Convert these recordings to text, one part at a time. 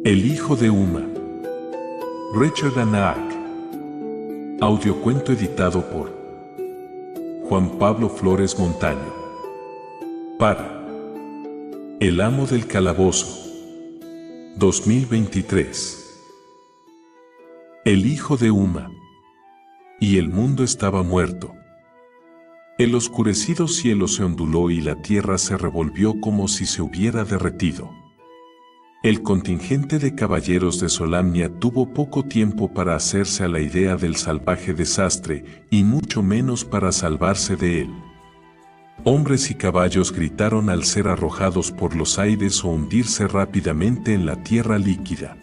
El hijo de Uma. Richard Anaak. Audiocuento editado por Juan Pablo Flores Montaño. Para El amo del calabozo. 2023. El hijo de Uma. Y el mundo estaba muerto. El oscurecido cielo se onduló y la tierra se revolvió como si se hubiera derretido. El contingente de caballeros de Solamnia tuvo poco tiempo para hacerse a la idea del salvaje desastre y mucho menos para salvarse de él. Hombres y caballos gritaron al ser arrojados por los aires o hundirse rápidamente en la tierra líquida.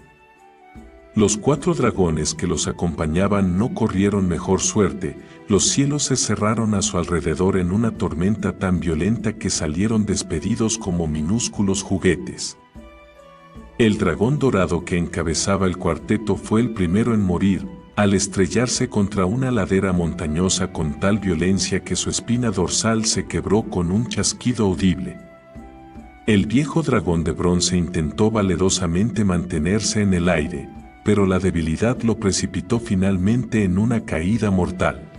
Los 4 dragones que los acompañaban no corrieron mejor suerte, los cielos se cerraron a su alrededor en una tormenta tan violenta que salieron despedidos como minúsculos juguetes. El dragón dorado que encabezaba el cuarteto fue el primero en morir, al estrellarse contra una ladera montañosa con tal violencia que su espina dorsal se quebró con un chasquido audible. El viejo dragón de bronce intentó valerosamente mantenerse en el aire, pero la debilidad lo precipitó finalmente en una caída mortal.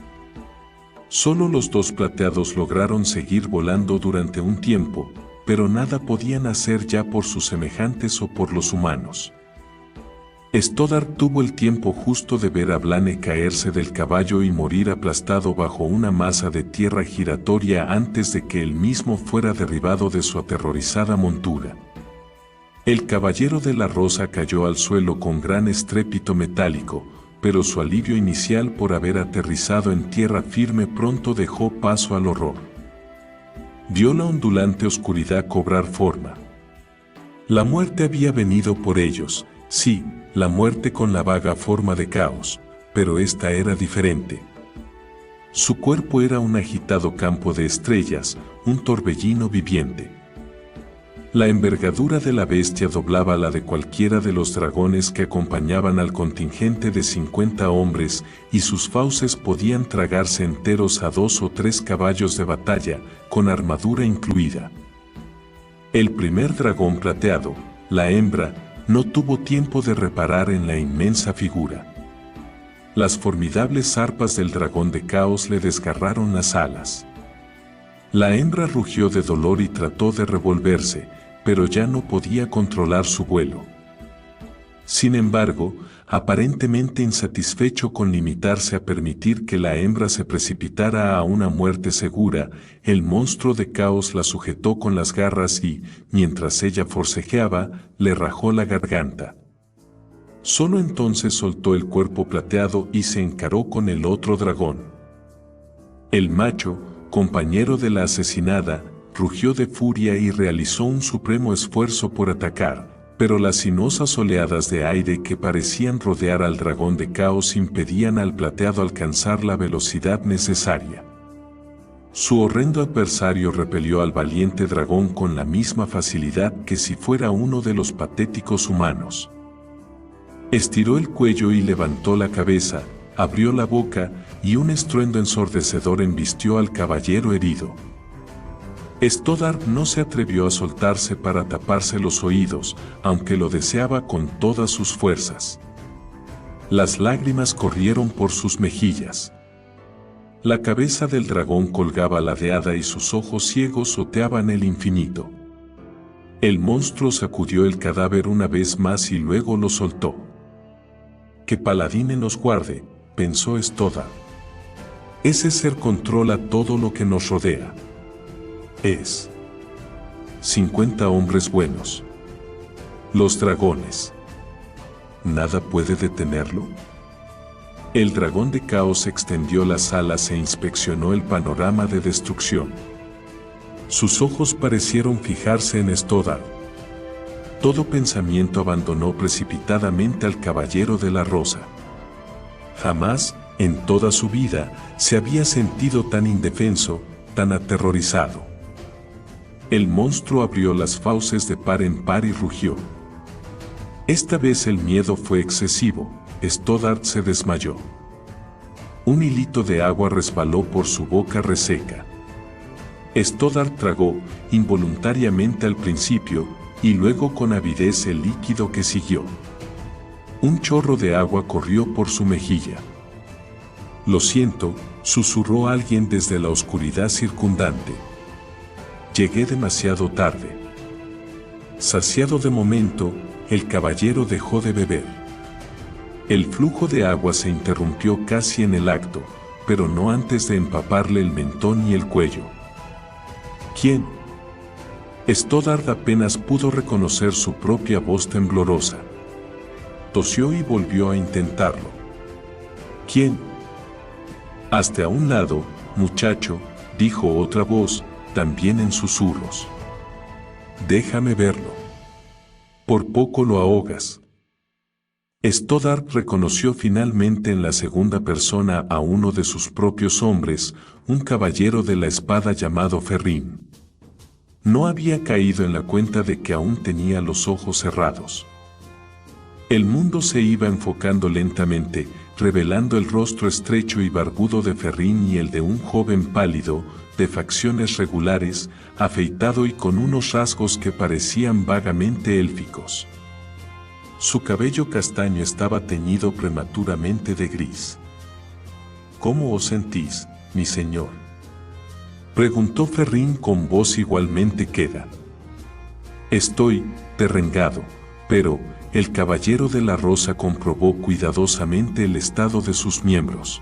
Solo los 2 plateados lograron seguir volando durante un tiempo, pero nada podían hacer ya por sus semejantes o por los humanos. Stoddard tuvo el tiempo justo de ver a Blaine caerse del caballo y morir aplastado bajo una masa de tierra giratoria antes de que él mismo fuera derribado de su aterrorizada montura. El caballero de la rosa cayó al suelo con gran estrépito metálico, pero su alivio inicial por haber aterrizado en tierra firme pronto dejó paso al horror. Vio la ondulante oscuridad cobrar forma. La muerte había venido por ellos, sí, la muerte con la vaga forma de caos, pero esta era diferente. Su cuerpo era un agitado campo de estrellas, un torbellino viviente. La envergadura de la bestia doblaba la de cualquiera de los dragones que acompañaban al contingente de 50 hombres, y sus fauces podían tragarse enteros a 2 o 3 caballos de batalla, con armadura incluida. El primer dragón plateado, la hembra, no tuvo tiempo de reparar en la inmensa figura. Las formidables zarpas del dragón de caos le desgarraron las alas. La hembra rugió de dolor y trató de revolverse, pero ya no podía controlar su vuelo. Sin embargo, aparentemente insatisfecho con limitarse a permitir que la hembra se precipitara a una muerte segura, el monstruo de caos la sujetó con las garras y, mientras ella forcejeaba, le rajó la garganta. Solo entonces soltó el cuerpo plateado y se encaró con el otro dragón. El macho, compañero de la asesinada, rugió de furia y realizó un supremo esfuerzo por atacar, pero las sinuosas oleadas de aire que parecían rodear al dragón de caos impedían al plateado alcanzar la velocidad necesaria. Su horrendo adversario repelió al valiente dragón con la misma facilidad que si fuera uno de los patéticos humanos. Estiró el cuello y levantó la cabeza, abrió la boca, y un estruendo ensordecedor embistió al caballero herido. Stoddard no se atrevió a soltarse para taparse los oídos, aunque lo deseaba con todas sus fuerzas. Las lágrimas corrieron por sus mejillas. La cabeza del dragón colgaba ladeada y sus ojos ciegos oteaban el infinito. El monstruo sacudió el cadáver una vez más y luego lo soltó. «Que Paladine nos guarde», pensó Stoddard. «Ese ser controla todo lo que nos rodea. Es 50 hombres buenos. Los dragones. ¿Nada puede detenerlo?» El dragón de caos extendió las alas e inspeccionó el panorama de destrucción. Sus ojos parecieron fijarse en Stoddard. Todo pensamiento abandonó precipitadamente al caballero de la rosa. Jamás, en toda su vida, se había sentido tan indefenso, tan aterrorizado. El monstruo abrió las fauces de par en par y rugió. Esta vez el miedo fue excesivo, Stoddard se desmayó. Un hilito de agua resbaló por su boca reseca. Stoddard tragó, involuntariamente al principio, y luego con avidez el líquido que siguió. Un chorro de agua corrió por su mejilla. «Lo siento», susurró alguien desde la oscuridad circundante. «Llegué demasiado tarde». Saciado de momento, el caballero dejó de beber. El flujo de agua se interrumpió casi en el acto, pero no antes de empaparle el mentón y el cuello. ¿Quién? Stoddard apenas pudo reconocer su propia voz temblorosa. Tosió y volvió a intentarlo. ¿Quién? «Hazte a un lado, muchacho», dijo otra voz, también en susurros. «Déjame verlo. Por poco lo ahogas». Stoddard reconoció finalmente en la segunda persona a uno de sus propios hombres, un caballero de la espada llamado Ferrín. No había caído en la cuenta de que aún tenía los ojos cerrados. El mundo se iba enfocando lentamente, revelando el rostro estrecho y barbudo de Ferrín y el de un joven pálido, de facciones regulares, afeitado y con unos rasgos que parecían vagamente élficos. Su cabello castaño estaba teñido prematuramente de gris. «¿Cómo os sentís, mi señor?», preguntó Ferrín con voz igualmente queda. «Estoy derrengado», pero el caballero de la rosa comprobó cuidadosamente el estado de sus miembros.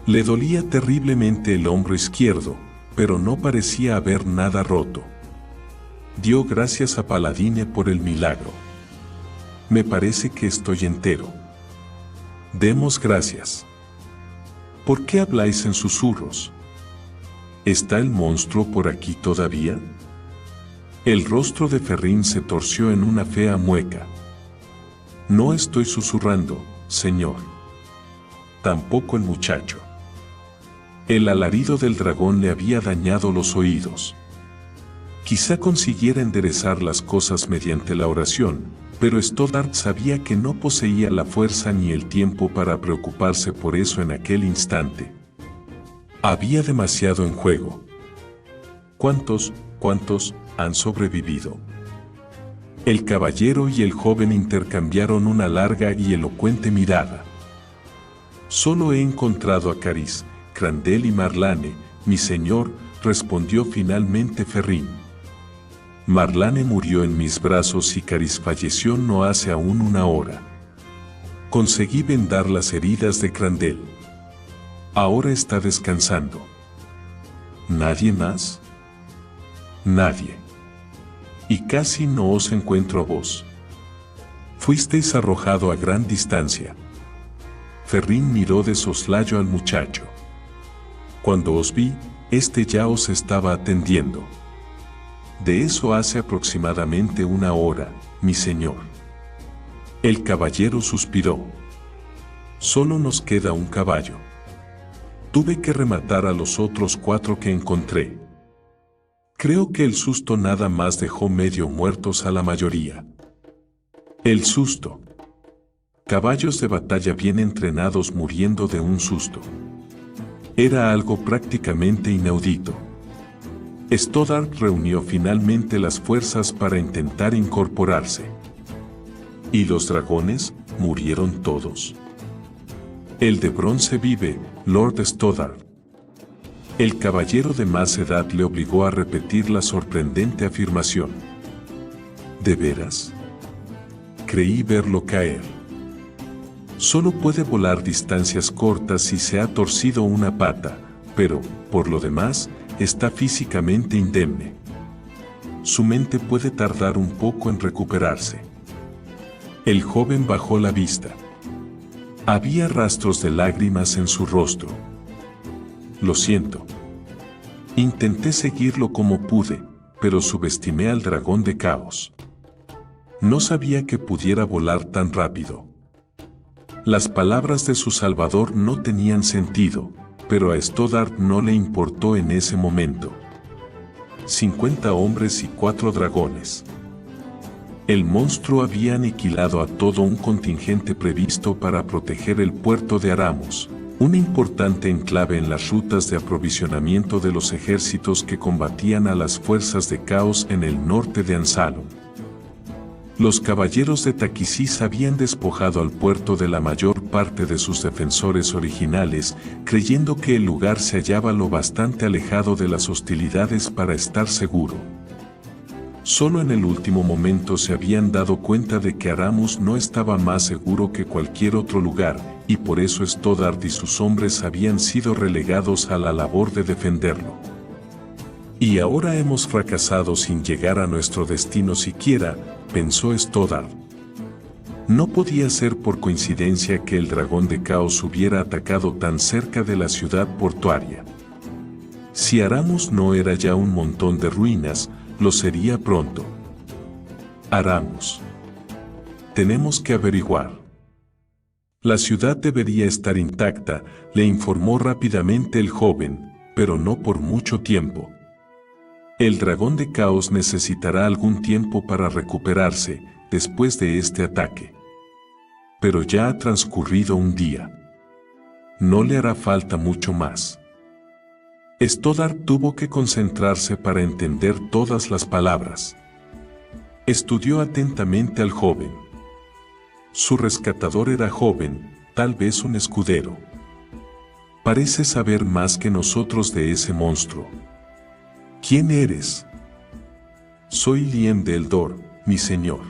Le dolía terriblemente el hombro izquierdo, pero no parecía haber nada roto. Dio gracias a Paladine por el milagro. «Me parece que estoy entero». «Demos gracias». «¿Por qué habláis en susurros? ¿Está el monstruo por aquí todavía?». El rostro de Ferrín se torció en una fea mueca. «No estoy susurrando, señor. Tampoco el muchacho». El alarido del dragón le había dañado los oídos. Quizá consiguiera enderezar las cosas mediante la oración, pero Stoddard sabía que no poseía la fuerza ni el tiempo para preocuparse por eso en aquel instante. Había demasiado en juego. ¿Cuántos han sobrevivido? El caballero y el joven intercambiaron una larga y elocuente mirada. «Solo he encontrado a Caris, Crandel y Marlane, mi señor», respondió finalmente Ferrín. «Marlane murió en mis brazos y Caris falleció no hace aún una hora. Conseguí vendar las heridas de Crandel. Ahora está descansando». «¿Nadie más?». «Nadie. Y casi no os encuentro a vos. Fuisteis arrojado a gran distancia». Ferrín miró de soslayo al muchacho. «Cuando os vi, este ya os estaba atendiendo». «De eso hace aproximadamente una hora, mi señor». El caballero suspiró. «Solo nos queda un caballo. Tuve que rematar a los otros 4 que encontré. Creo que el susto nada más dejó medio muertos a la mayoría». «El susto». Caballos de batalla bien entrenados muriendo de un susto. Era algo prácticamente inaudito. Stoddard reunió finalmente las fuerzas para intentar incorporarse. ¿Y los dragones murieron todos? «El de bronce vive, Lord Stoddard». El caballero de más edad le obligó a repetir la sorprendente afirmación. «¿De veras? Creí verlo caer. Solo puede volar distancias cortas y se ha torcido una pata, pero, por lo demás, está físicamente indemne. Su mente puede tardar un poco en recuperarse». El joven bajó la vista. Había rastros de lágrimas en su rostro. «Lo siento. Intenté seguirlo como pude, pero subestimé al dragón de caos. No sabía que pudiera volar tan rápido». Las palabras de su salvador no tenían sentido, pero a Stoddard no le importó en ese momento. 50 hombres y 4 dragones. El monstruo había aniquilado a todo un contingente previsto para proteger el puerto de Aramos, un importante enclave en las rutas de aprovisionamiento de los ejércitos que combatían a las fuerzas de caos en el norte de Ansalon. Los caballeros de Taquisís habían despojado al puerto de la mayor parte de sus defensores originales, creyendo que el lugar se hallaba lo bastante alejado de las hostilidades para estar seguro. Solo en el último momento se habían dado cuenta de que Aramus no estaba más seguro que cualquier otro lugar, y por eso Stoddard y sus hombres habían sido relegados a la labor de defenderlo. Y ahora hemos fracasado sin llegar a nuestro destino siquiera, pensó Stoddard. No podía ser por coincidencia que el dragón de caos hubiera atacado tan cerca de la ciudad portuaria. Si Aramus no era ya un montón de ruinas, lo sería pronto. Aramus. Tenemos que averiguar. La ciudad debería estar intacta, le informó rápidamente el joven, pero no por mucho tiempo. El dragón de caos necesitará algún tiempo para recuperarse después de este ataque. Pero ya ha transcurrido un día. No le hará falta mucho más. Stoddard tuvo que concentrarse para entender todas las palabras. Estudió atentamente al joven. Su rescatador era joven, tal vez un escudero. Parece saber más que nosotros de ese monstruo. ¿Quién eres? Soy Liem de Eldor, mi señor.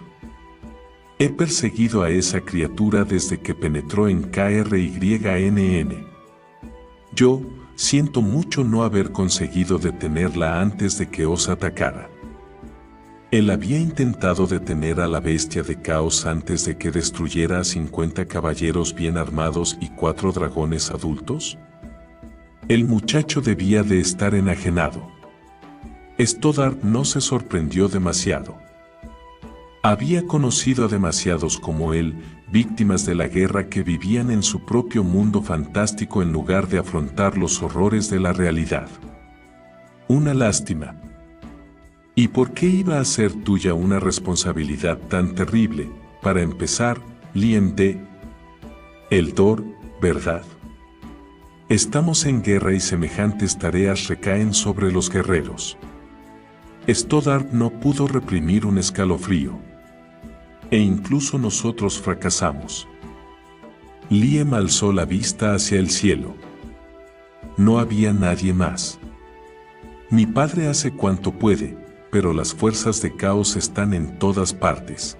He perseguido a esa criatura desde que penetró en KRYNN. Yo, siento mucho no haber conseguido detenerla antes de que os atacara. Él había intentado detener a la bestia de caos antes de que destruyera a 50 caballeros bien armados y 4 dragones adultos. El muchacho debía de estar enajenado. Stoddard no se sorprendió demasiado. Había conocido a demasiados como él, víctimas de la guerra que vivían en su propio mundo fantástico en lugar de afrontar los horrores de la realidad. Una lástima. ¿Y por qué iba a ser tuya una responsabilidad tan terrible? Para empezar, Liem de Eldor, ¿verdad? Estamos en guerra y semejantes tareas recaen sobre los guerreros. Stoddard no pudo reprimir un escalofrío. E incluso nosotros fracasamos. Liem alzó la vista hacia el cielo. No había nadie más. Mi padre hace cuanto puede, pero las fuerzas de caos están en todas partes.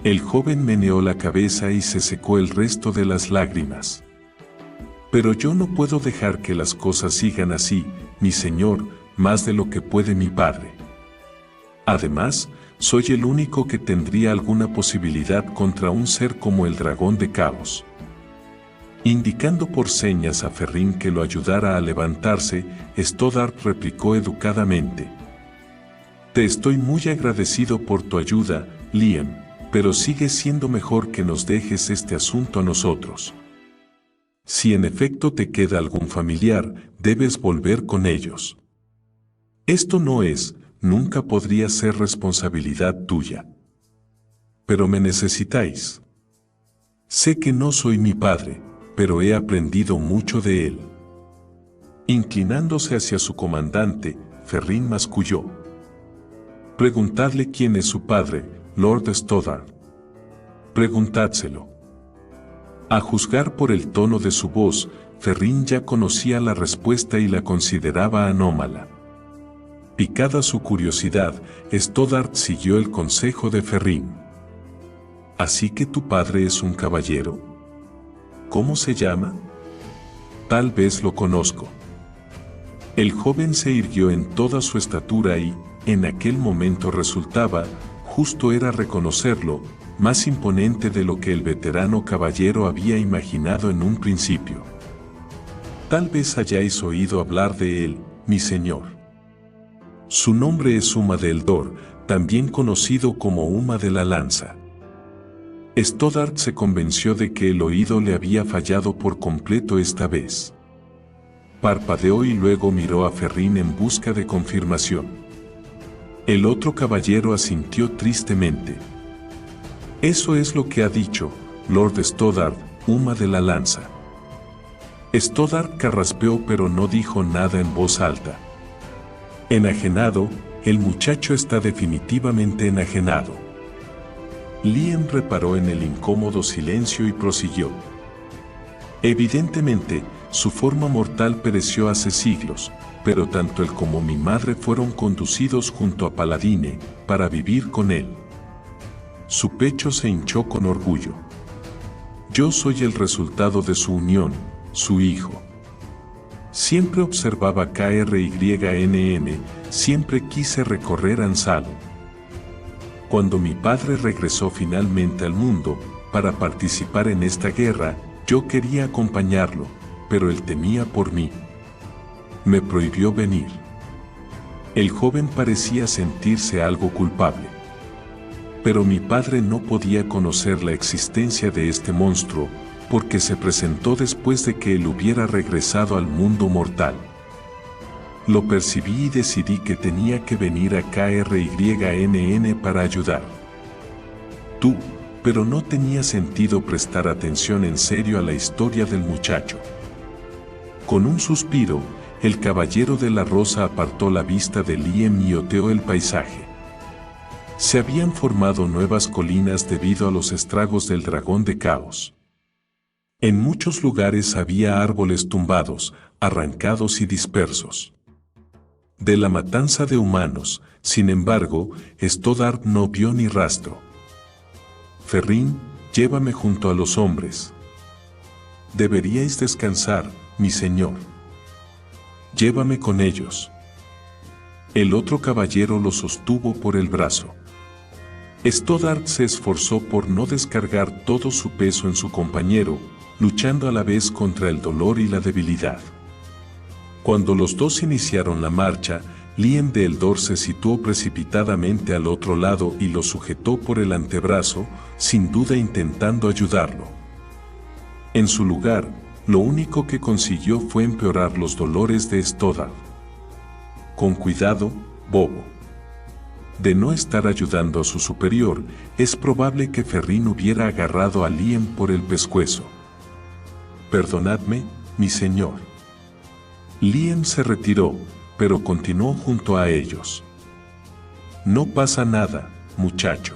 El joven meneó la cabeza y se secó el resto de las lágrimas. Pero yo no puedo dejar que las cosas sigan así, mi señor, más de lo que puede mi padre. Además, soy el único que tendría alguna posibilidad contra un ser como el dragón de caos. Indicando por señas a Ferrín que lo ayudara a levantarse, Stoddard replicó educadamente. Te estoy muy agradecido por tu ayuda, Liem, pero sigue siendo mejor que nos dejes este asunto a nosotros. Si en efecto te queda algún familiar, debes volver con ellos. Esto no es, nunca podría ser responsabilidad tuya. Pero me necesitáis. Sé que no soy mi padre, pero he aprendido mucho de él. Inclinándose hacia su comandante, Ferrín masculló. Preguntadle quién es su padre, Lord Stoddard. Preguntádselo. A juzgar por el tono de su voz, Ferrín ya conocía la respuesta y la consideraba anómala. Picada su curiosidad, Stoddard siguió el consejo de Ferrín. ¿Así que tu padre es un caballero? ¿Cómo se llama? Tal vez lo conozco. El joven se irguió en toda su estatura y, en aquel momento resultaba, justo era reconocerlo, más imponente de lo que el veterano caballero había imaginado en un principio. Tal vez hayáis oído hablar de él, mi señor. Su nombre es Uma de Eldor, también conocido como Uma de la Lanza. Stoddard se convenció de que el oído le había fallado por completo esta vez. Parpadeó y luego miró a Ferrín en busca de confirmación. El otro caballero asintió tristemente. Eso es lo que ha dicho, Lord Stoddard, Uma de la Lanza. Stoddard carraspeó pero no dijo nada en voz alta. Enajenado, el muchacho está definitivamente enajenado. Liam reparó en el incómodo silencio y prosiguió. Evidentemente, su forma mortal pereció hace siglos, pero tanto él como mi madre fueron conducidos junto a Paladine para vivir con él. Su pecho se hinchó con orgullo. Yo soy el resultado de su unión, su hijo. Siempre observaba KRYNN, siempre quise recorrer Ansalo. Cuando mi padre regresó finalmente al mundo para participar en esta guerra, yo quería acompañarlo, pero él temía por mí. Me prohibió venir. El joven parecía sentirse algo culpable. Pero mi padre no podía conocer la existencia de este monstruo, porque se presentó después de que él hubiera regresado al mundo mortal. Lo percibí y decidí que tenía que venir a KRYNN para ayudar. Pero no tenía sentido prestar atención en serio a la historia del muchacho. Con un suspiro, el caballero de la rosa apartó la vista de Liam y oteó el paisaje. Se habían formado nuevas colinas debido a los estragos del dragón de caos. En muchos lugares había árboles tumbados, arrancados y dispersos. De la matanza de humanos, sin embargo, Stoddard no vio ni rastro. Ferrín, llévame junto a los hombres. Deberíais descansar, mi señor. Llévame con ellos. El otro caballero lo sostuvo por el brazo. Stoddard se esforzó por no descargar todo su peso en su compañero, luchando a la vez contra el dolor y la debilidad. Cuando los dos iniciaron la marcha, Liam de Eldor se situó precipitadamente al otro lado y lo sujetó por el antebrazo, sin duda intentando ayudarlo. En su lugar, lo único que consiguió fue empeorar los dolores de Stoddard. Con cuidado, bobo. De no estar ayudando a su superior, es probable que Ferrín hubiera agarrado a Liam por el pescuezo. Perdonadme, mi señor. Liam se retiró, pero continuó junto a ellos. No pasa nada, muchacho.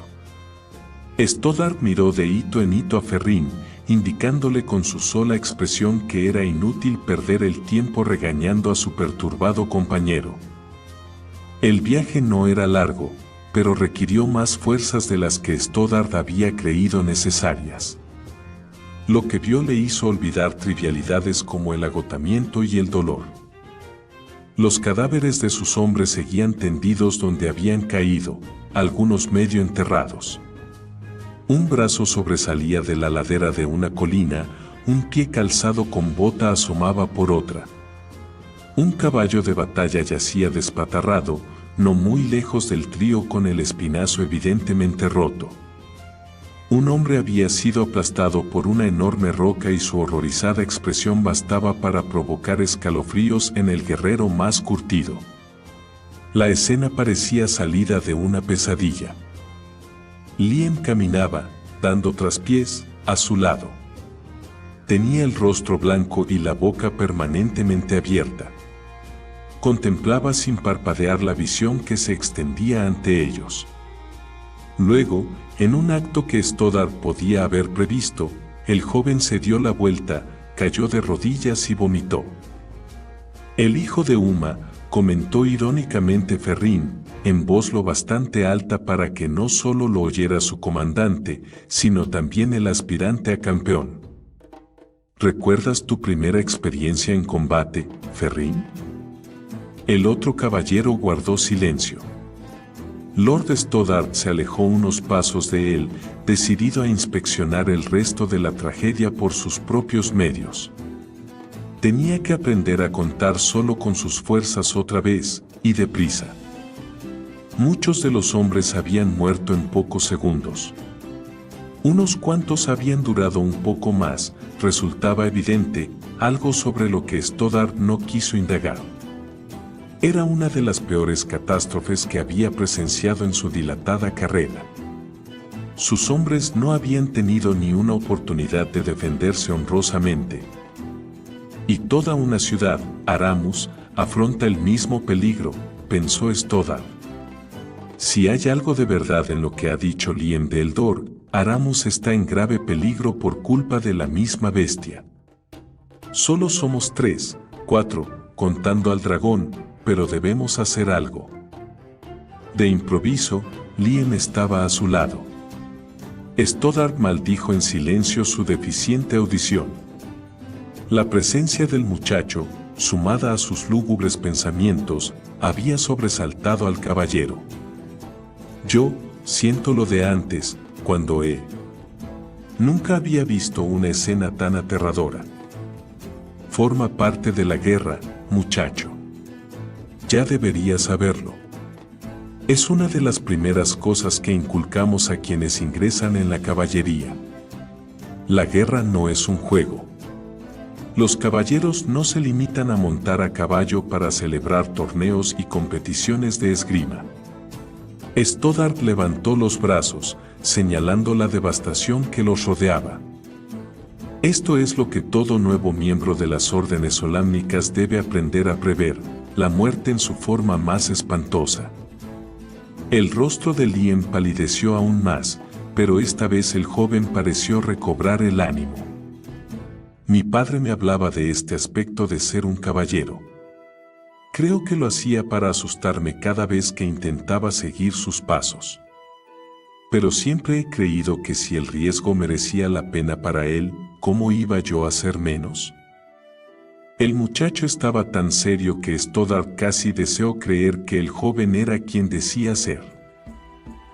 Stoddard miró de hito en hito a Ferrín, indicándole con su sola expresión que era inútil perder el tiempo regañando a su perturbado compañero. El viaje no era largo, pero requirió más fuerzas de las que Stoddard había creído necesarias. Lo que vio le hizo olvidar trivialidades como el agotamiento y el dolor. Los cadáveres de sus hombres seguían tendidos donde habían caído, algunos medio enterrados. Un brazo sobresalía de la ladera de una colina, un pie calzado con bota asomaba por otra. Un caballo de batalla yacía despatarrado, no muy lejos del trío con el espinazo evidentemente roto. Un hombre había sido aplastado por una enorme roca y su horrorizada expresión bastaba para provocar escalofríos en el guerrero más curtido. La escena parecía salida de una pesadilla. Liam caminaba, dando traspiés, a su lado. Tenía el rostro blanco y la boca permanentemente abierta. Contemplaba sin parpadear la visión que se extendía ante ellos. Luego, en un acto que Stoddard podía haber previsto, el joven se dio la vuelta, cayó de rodillas y vomitó. El hijo de Uma, comentó irónicamente Ferrín, en voz lo bastante alta para que no solo lo oyera su comandante, sino también el aspirante a campeón. ¿Recuerdas tu primera experiencia en combate, Ferrín? El otro caballero guardó silencio. Lord Stoddard se alejó unos pasos de él, decidido a inspeccionar el resto de la tragedia por sus propios medios. Tenía que aprender a contar solo con sus fuerzas otra vez, y deprisa. Muchos de los hombres habían muerto en pocos segundos. Unos cuantos habían durado un poco más, resultaba evidente, algo sobre lo que Stoddard no quiso indagar. Era una de las peores catástrofes que había presenciado en su dilatada carrera. Sus hombres no habían tenido ni una oportunidad de defenderse honrosamente. Y toda una ciudad, Aramus, afronta el mismo peligro, pensó Stoddard. si hay algo de verdad en lo que ha dicho Liem de Eldor, Aramus está en grave peligro por culpa de la misma bestia. Solo somos 3, 4, contando al dragón, pero debemos hacer algo. De improviso, Liem estaba a su lado. Stoddard maldijo en silencio su deficiente audición. La presencia del muchacho, sumada a sus lúgubres pensamientos, había sobresaltado al caballero. Yo siento lo de antes, cuando nunca había visto una escena tan aterradora. Forma parte de la guerra, muchacho. Ya deberías saberlo. Es una de las primeras cosas que inculcamos a quienes ingresan en la caballería. La guerra no es un juego. Los caballeros no se limitan a montar a caballo para celebrar torneos y competiciones de esgrima. Stoddard levantó los brazos, señalando la devastación que los rodeaba. Esto es lo que todo nuevo miembro de las órdenes solámnicas debe aprender a prever, la muerte en su forma más espantosa. El rostro de Liem palideció aún más, pero esta vez el joven pareció recobrar el ánimo. Mi padre me hablaba de este aspecto de ser un caballero. Creo que lo hacía para asustarme cada vez que intentaba seguir sus pasos. Pero siempre he creído que si el riesgo merecía la pena para él, ¿cómo iba yo a ser menos? El muchacho estaba tan serio que Stoddard casi deseó creer que el joven era quien decía ser.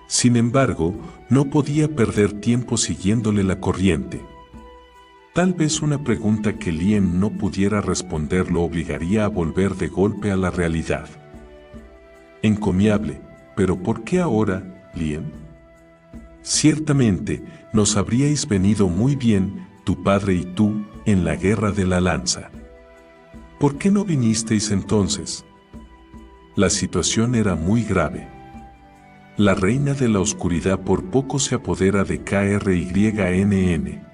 Sin embargo, no podía perder tiempo siguiéndole la corriente. Tal vez una pregunta que Liem no pudiera responder lo obligaría a volver de golpe a la realidad. Encomiable, pero ¿por qué ahora, Liem? Ciertamente, nos habríais venido muy bien, tu padre y tú, en la guerra de la lanza. ¿Por qué no vinisteis entonces? La situación era muy grave. La reina de la oscuridad por poco se apodera de KRYNN.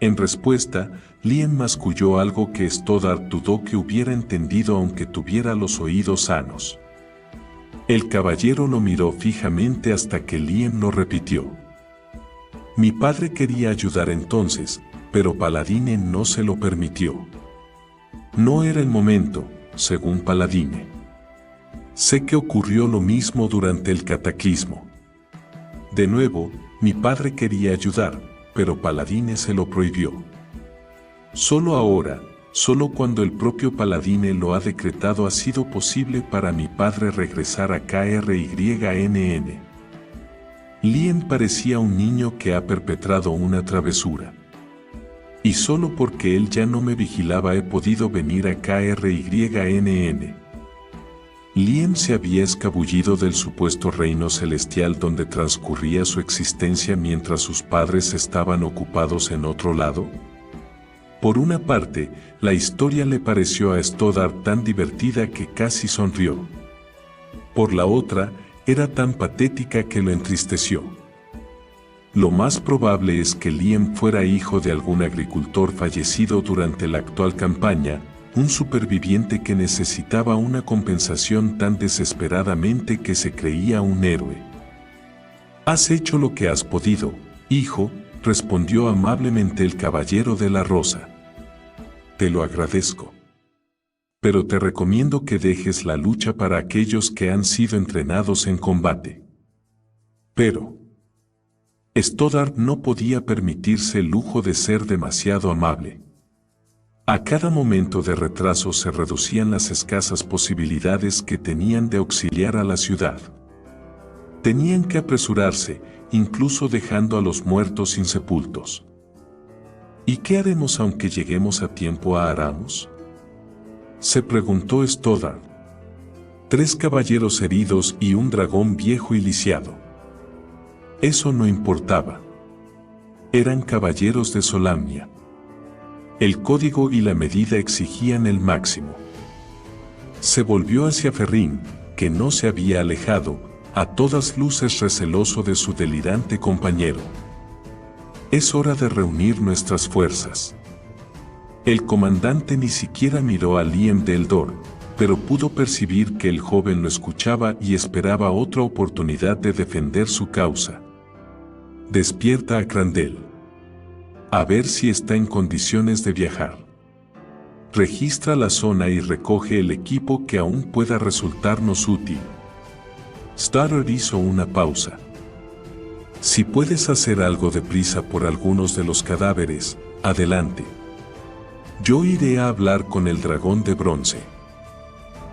En respuesta, Liem masculló algo que Stoddard dudó que hubiera entendido aunque tuviera los oídos sanos. El caballero lo miró fijamente hasta que Liem lo repitió. Mi padre quería ayudar entonces, pero Paladine no se lo permitió. No era el momento, según Paladine. Sé que ocurrió lo mismo durante el cataclismo. De nuevo, mi padre quería ayudar, pero Paladine se lo prohibió. Solo ahora, solo cuando el propio Paladine lo ha decretado ha sido posible para mi padre regresar a KRYNN. Liem parecía un niño que ha perpetrado una travesura. Y solo porque él ya no me vigilaba he podido venir a KRYNN. Liem se había escabullido del supuesto reino celestial donde transcurría su existencia mientras sus padres estaban ocupados en otro lado. Por una parte, la historia le pareció a Stoddard tan divertida que casi sonrió. Por la otra, era tan patética que lo entristeció. Lo más probable es que Liem fuera hijo de algún agricultor fallecido durante la actual campaña, un superviviente que necesitaba una compensación tan desesperadamente que se creía un héroe. Has hecho lo que has podido, hijo, respondió amablemente el caballero de la rosa. Te lo agradezco. Pero te recomiendo que dejes la lucha para aquellos que han sido entrenados en combate. Pero Stoddard no podía permitirse el lujo de ser demasiado amable. A cada momento de retraso se reducían las escasas posibilidades que tenían de auxiliar a la ciudad. Tenían que apresurarse, incluso dejando a los muertos insepultos. ¿Y qué haremos aunque lleguemos a tiempo a Aramus?, se preguntó Stoddard. 3 caballeros heridos y un dragón viejo y lisiado. Eso no importaba. Eran caballeros de Solamnia. El código y la medida exigían el máximo. Se volvió hacia Ferrín, que no se había alejado, a todas luces receloso de su delirante compañero. Es hora de reunir nuestras fuerzas. El comandante ni siquiera miró a Liem de Eldor, pero pudo percibir que el joven lo escuchaba y esperaba otra oportunidad de defender su causa. Despierta a Crandell. A ver si está en condiciones de viajar. Registra la zona y recoge el equipo que aún pueda resultarnos útil. Stoddard hizo una pausa. Si puedes hacer algo deprisa por algunos de los cadáveres, adelante. Yo iré a hablar con el dragón de bronce.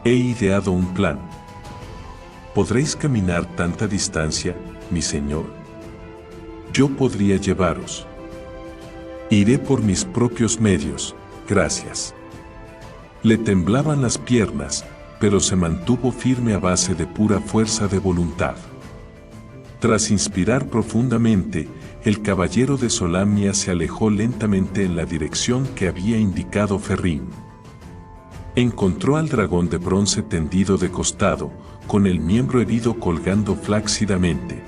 He ideado un plan. ¿Podréis caminar tanta distancia, mi señor? Yo podría llevaros. Iré por mis propios medios, gracias. Le temblaban las piernas, pero se mantuvo firme a base de pura fuerza de voluntad. Tras inspirar profundamente, el caballero de Solamnia se alejó lentamente en la dirección que había indicado Ferrín. Encontró al dragón de bronce tendido de costado, con el miembro herido colgando flácidamente.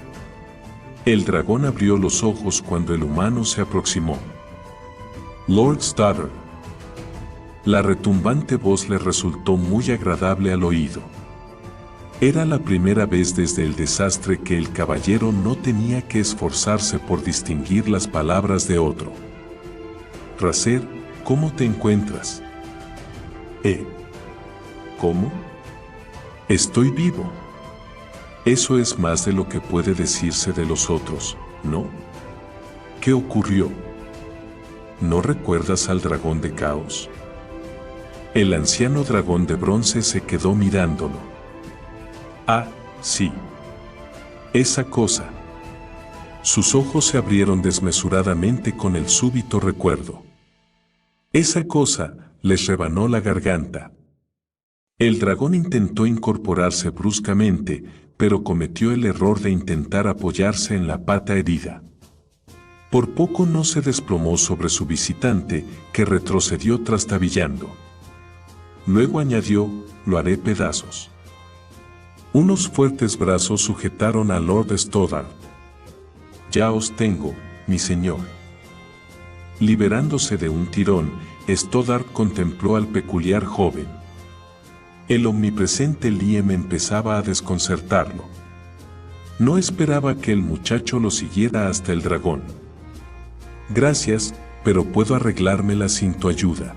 El dragón abrió los ojos cuando el humano se aproximó. Lord Stoddard. La retumbante voz le resultó muy agradable al oído. Era la primera vez desde el desastre que el caballero no tenía que esforzarse por distinguir las palabras de otro. Racer, ¿cómo te encuentras? ¿Cómo? Estoy vivo. Eso es más de lo que puede decirse de los otros, ¿no? ¿Qué ocurrió? ¿No recuerdas al dragón de caos? El anciano dragón de bronce se quedó mirándolo. Ah, sí. Esa cosa. Sus ojos se abrieron desmesuradamente con el súbito recuerdo. Esa cosa les rebanó la garganta. El dragón intentó incorporarse bruscamente, pero cometió el error de intentar apoyarse en la pata herida. Por poco no se desplomó sobre su visitante, que retrocedió trastabillando. Luego añadió, lo haré pedazos. Unos fuertes brazos sujetaron a Lord Stoddard. Ya os tengo, mi señor. Liberándose de un tirón, Stoddard contempló al peculiar joven. El omnipresente Liam empezaba a desconcertarlo. No esperaba que el muchacho lo siguiera hasta el dragón. Gracias, pero puedo arreglármela sin tu ayuda.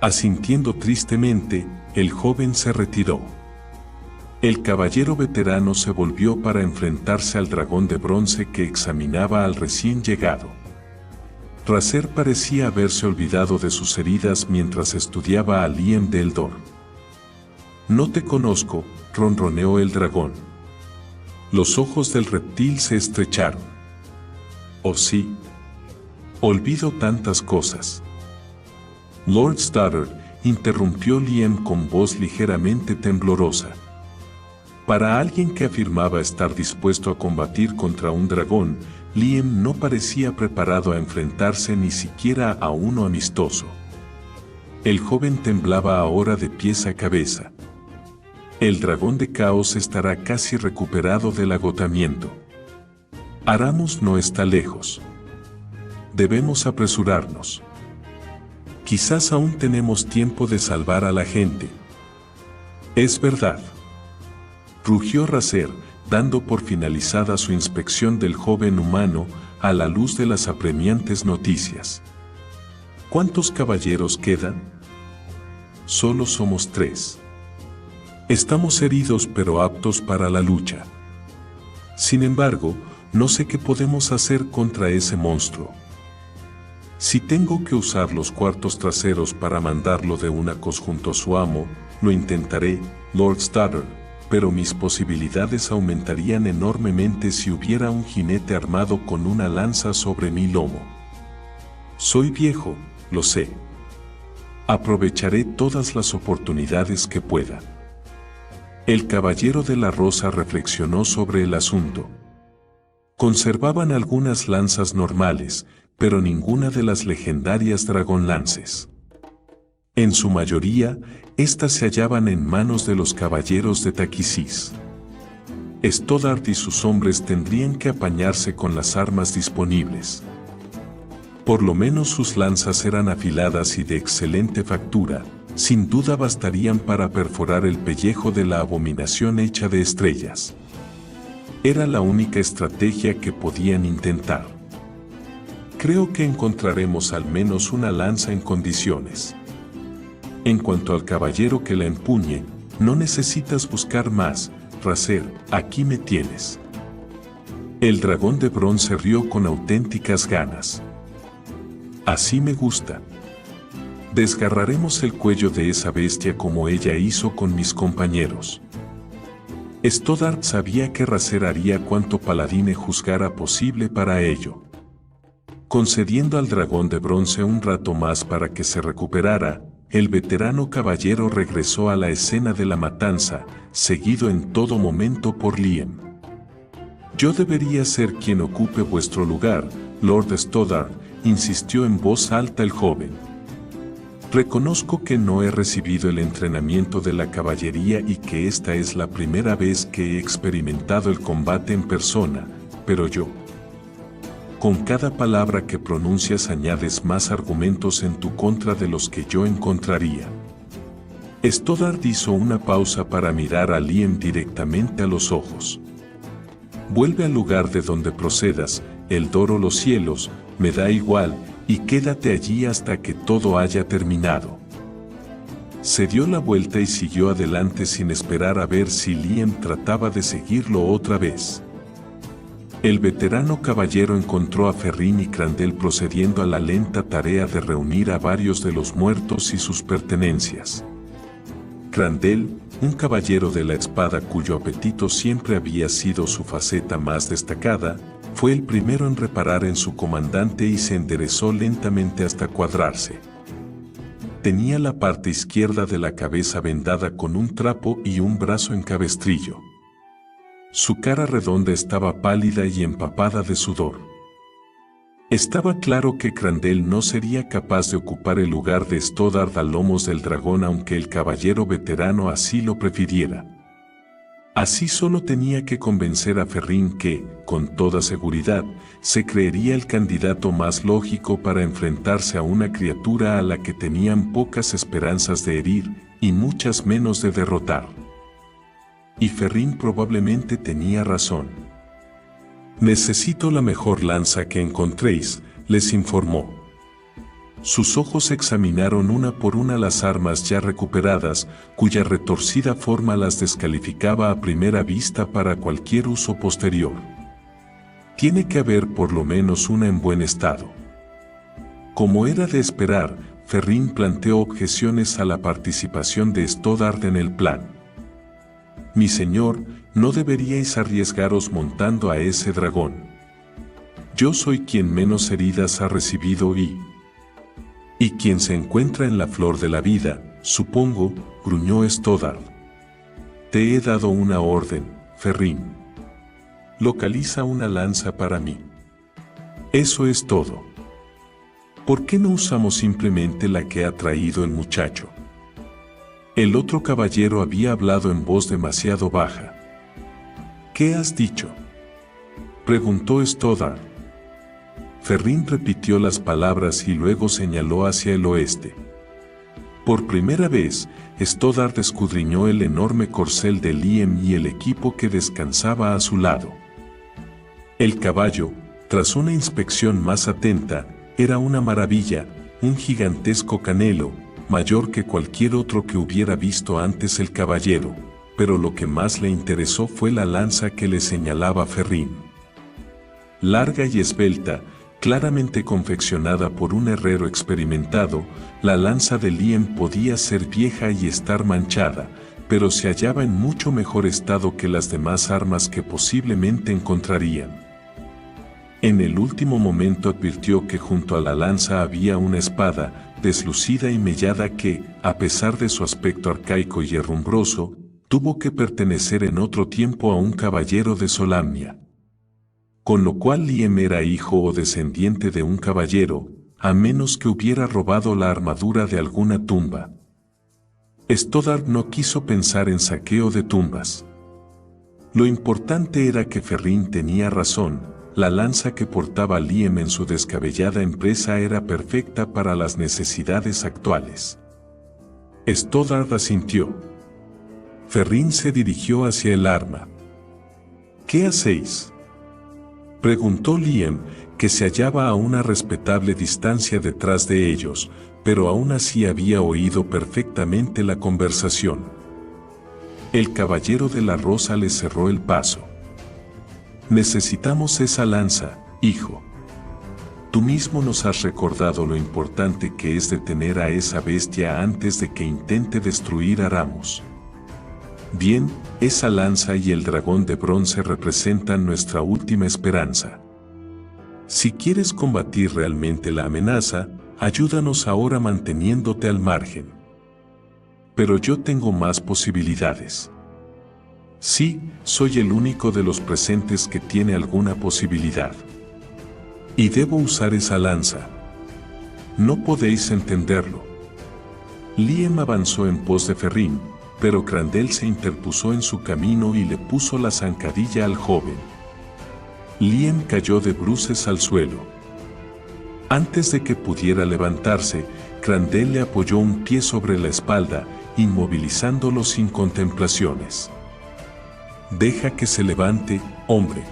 Asintiendo tristemente, el joven se retiró. El caballero veterano se volvió para enfrentarse al dragón de bronce que examinaba al recién llegado. Racer parecía haberse olvidado de sus heridas mientras estudiaba a Liam de Eldor. No te conozco, ronroneó el dragón. Los ojos del reptil se estrecharon. Oh sí. Olvido tantas cosas. Lord Stoddard, interrumpió Liam con voz ligeramente temblorosa. Para alguien que afirmaba estar dispuesto a combatir contra un dragón, Liam no parecía preparado a enfrentarse ni siquiera a uno amistoso. El joven temblaba ahora de pies a cabeza. El dragón de caos estará casi recuperado del agotamiento. Aramus no está lejos. Debemos apresurarnos. Quizás aún tenemos tiempo de salvar a la gente. Es verdad. Rugió Racer, dando por finalizada su inspección del joven humano a la luz de las apremiantes noticias. ¿Cuántos caballeros quedan? Solo somos 3. Estamos heridos pero aptos para la lucha. Sin embargo, no sé qué podemos hacer contra ese monstruo. Si tengo que usar los cuartos traseros para mandarlo de una cos junto a su amo, lo intentaré, Lord Stoddard, pero mis posibilidades aumentarían enormemente si hubiera un jinete armado con una lanza sobre mi lomo. Soy viejo, lo sé. Aprovecharé todas las oportunidades que pueda. El caballero de la rosa reflexionó sobre el asunto. Conservaban algunas lanzas normales, pero ninguna de las legendarias dragonlances. En su mayoría, estas se hallaban en manos de los caballeros de Taquisis. Stoddard y sus hombres tendrían que apañarse con las armas disponibles. Por lo menos sus lanzas eran afiladas y de excelente factura, sin duda bastarían para perforar el pellejo de la abominación hecha de estrellas. Era la única estrategia que podían intentar. Creo que encontraremos al menos una lanza en condiciones. En cuanto al caballero que la empuñe, no necesitas buscar más, Razer, aquí me tienes. El dragón de bronce rió con auténticas ganas. Así me gusta. Desgarraremos el cuello de esa bestia como ella hizo con mis compañeros. Stoddard sabía que Razer haría cuanto Paladine juzgara posible para ello. Concediendo al dragón de bronce un rato más para que se recuperara, el veterano caballero regresó a la escena de la matanza, seguido en todo momento por Liam. «Yo debería ser quien ocupe vuestro lugar, Lord Stoddard», insistió en voz alta el joven. «Reconozco que no he recibido el entrenamiento de la caballería y que esta es la primera vez que he experimentado el combate en persona, pero yo... Con cada palabra que pronuncias añades más argumentos en tu contra de los que yo encontraría». Stoddard hizo una pausa para mirar a Liam directamente a los ojos. «Vuelve al lugar de donde procedas, el Dor o los cielos, me da igual, y quédate allí hasta que todo haya terminado». Se dio la vuelta y siguió adelante sin esperar a ver si Liam trataba de seguirlo otra vez. El veterano caballero encontró a Ferrín y Crandell procediendo a la lenta tarea de reunir a varios de los muertos y sus pertenencias. Crandell, un caballero de la espada cuyo apetito siempre había sido su faceta más destacada, fue el primero en reparar en su comandante y se enderezó lentamente hasta cuadrarse. Tenía la parte izquierda de la cabeza vendada con un trapo y un brazo en cabestrillo. Su cara redonda estaba pálida y empapada de sudor. Estaba claro que Crandell no sería capaz de ocupar el lugar de Stoddard a lomos del dragón aunque el caballero veterano así lo prefiriera. Así solo tenía que convencer a Ferrín que, con toda seguridad, se creería el candidato más lógico para enfrentarse a una criatura a la que tenían pocas esperanzas de herir y muchas menos de derrotar. Y Ferrín probablemente tenía razón. «Necesito la mejor lanza que encontréis», les informó. Sus ojos examinaron una por una las armas ya recuperadas, cuya retorcida forma las descalificaba a primera vista para cualquier uso posterior. «Tiene que haber por lo menos una en buen estado». Como era de esperar, Ferrín planteó objeciones a la participación de Stoddard en el plan. «Mi señor, no deberíais arriesgaros montando a ese dragón. Yo soy quien menos heridas ha recibido y quien se encuentra en la flor de la vida, supongo», gruñó Stoddard. «Te he dado una orden, Ferrín. Localiza una lanza para mí. Eso es todo. ¿Por qué no usamos simplemente la que ha traído el muchacho?» El otro caballero había hablado en voz demasiado baja. «¿Qué has dicho?», preguntó Stoddard. Ferrín repitió las palabras y luego señaló hacia el oeste. Por primera vez, Stoddard escudriñó el enorme corcel de Liam y el equipo que descansaba a su lado. El caballo, tras una inspección más atenta, era una maravilla, un gigantesco canelo, mayor que cualquier otro que hubiera visto antes el caballero, pero lo que más le interesó fue la lanza que le señalaba Ferrín. Larga y esbelta, claramente confeccionada por un herrero experimentado, la lanza de Liam podía ser vieja y estar manchada, pero se hallaba en mucho mejor estado que las demás armas que posiblemente encontrarían. En el último momento advirtió que junto a la lanza había una espada, deslucida y mellada que, a pesar de su aspecto arcaico y herrumbroso, tuvo que pertenecer en otro tiempo a un caballero de Solamnia. Con lo cual Liam era hijo o descendiente de un caballero, a menos que hubiera robado la armadura de alguna tumba. Stoddard no quiso pensar en saqueo de tumbas. Lo importante era que Ferrín tenía razón. La lanza que portaba Liam en su descabellada empresa era perfecta para las necesidades actuales. Stoddard asintió. Ferrín se dirigió hacia el arma. ¿Qué hacéis?, preguntó Liam, que se hallaba a una respetable distancia detrás de ellos, pero aún así había oído perfectamente la conversación. El caballero de la rosa le cerró el paso. Necesitamos esa lanza, hijo. Tú mismo nos has recordado lo importante que es detener a esa bestia antes de que intente destruir a Ramos. Bien, esa lanza y el dragón de bronce representan nuestra última esperanza. Si quieres combatir realmente la amenaza, ayúdanos ahora manteniéndote al margen. Pero yo tengo más posibilidades. Sí, soy el único de los presentes que tiene alguna posibilidad. Y debo usar esa lanza. No podéis entenderlo. Liam avanzó en pos de Ferrín, pero Crandell se interpuso en su camino y le puso la zancadilla al joven. Liam cayó de bruces al suelo. Antes de que pudiera levantarse, Crandell le apoyó un pie sobre la espalda, inmovilizándolo sin contemplaciones. Deja que se levante, hombre.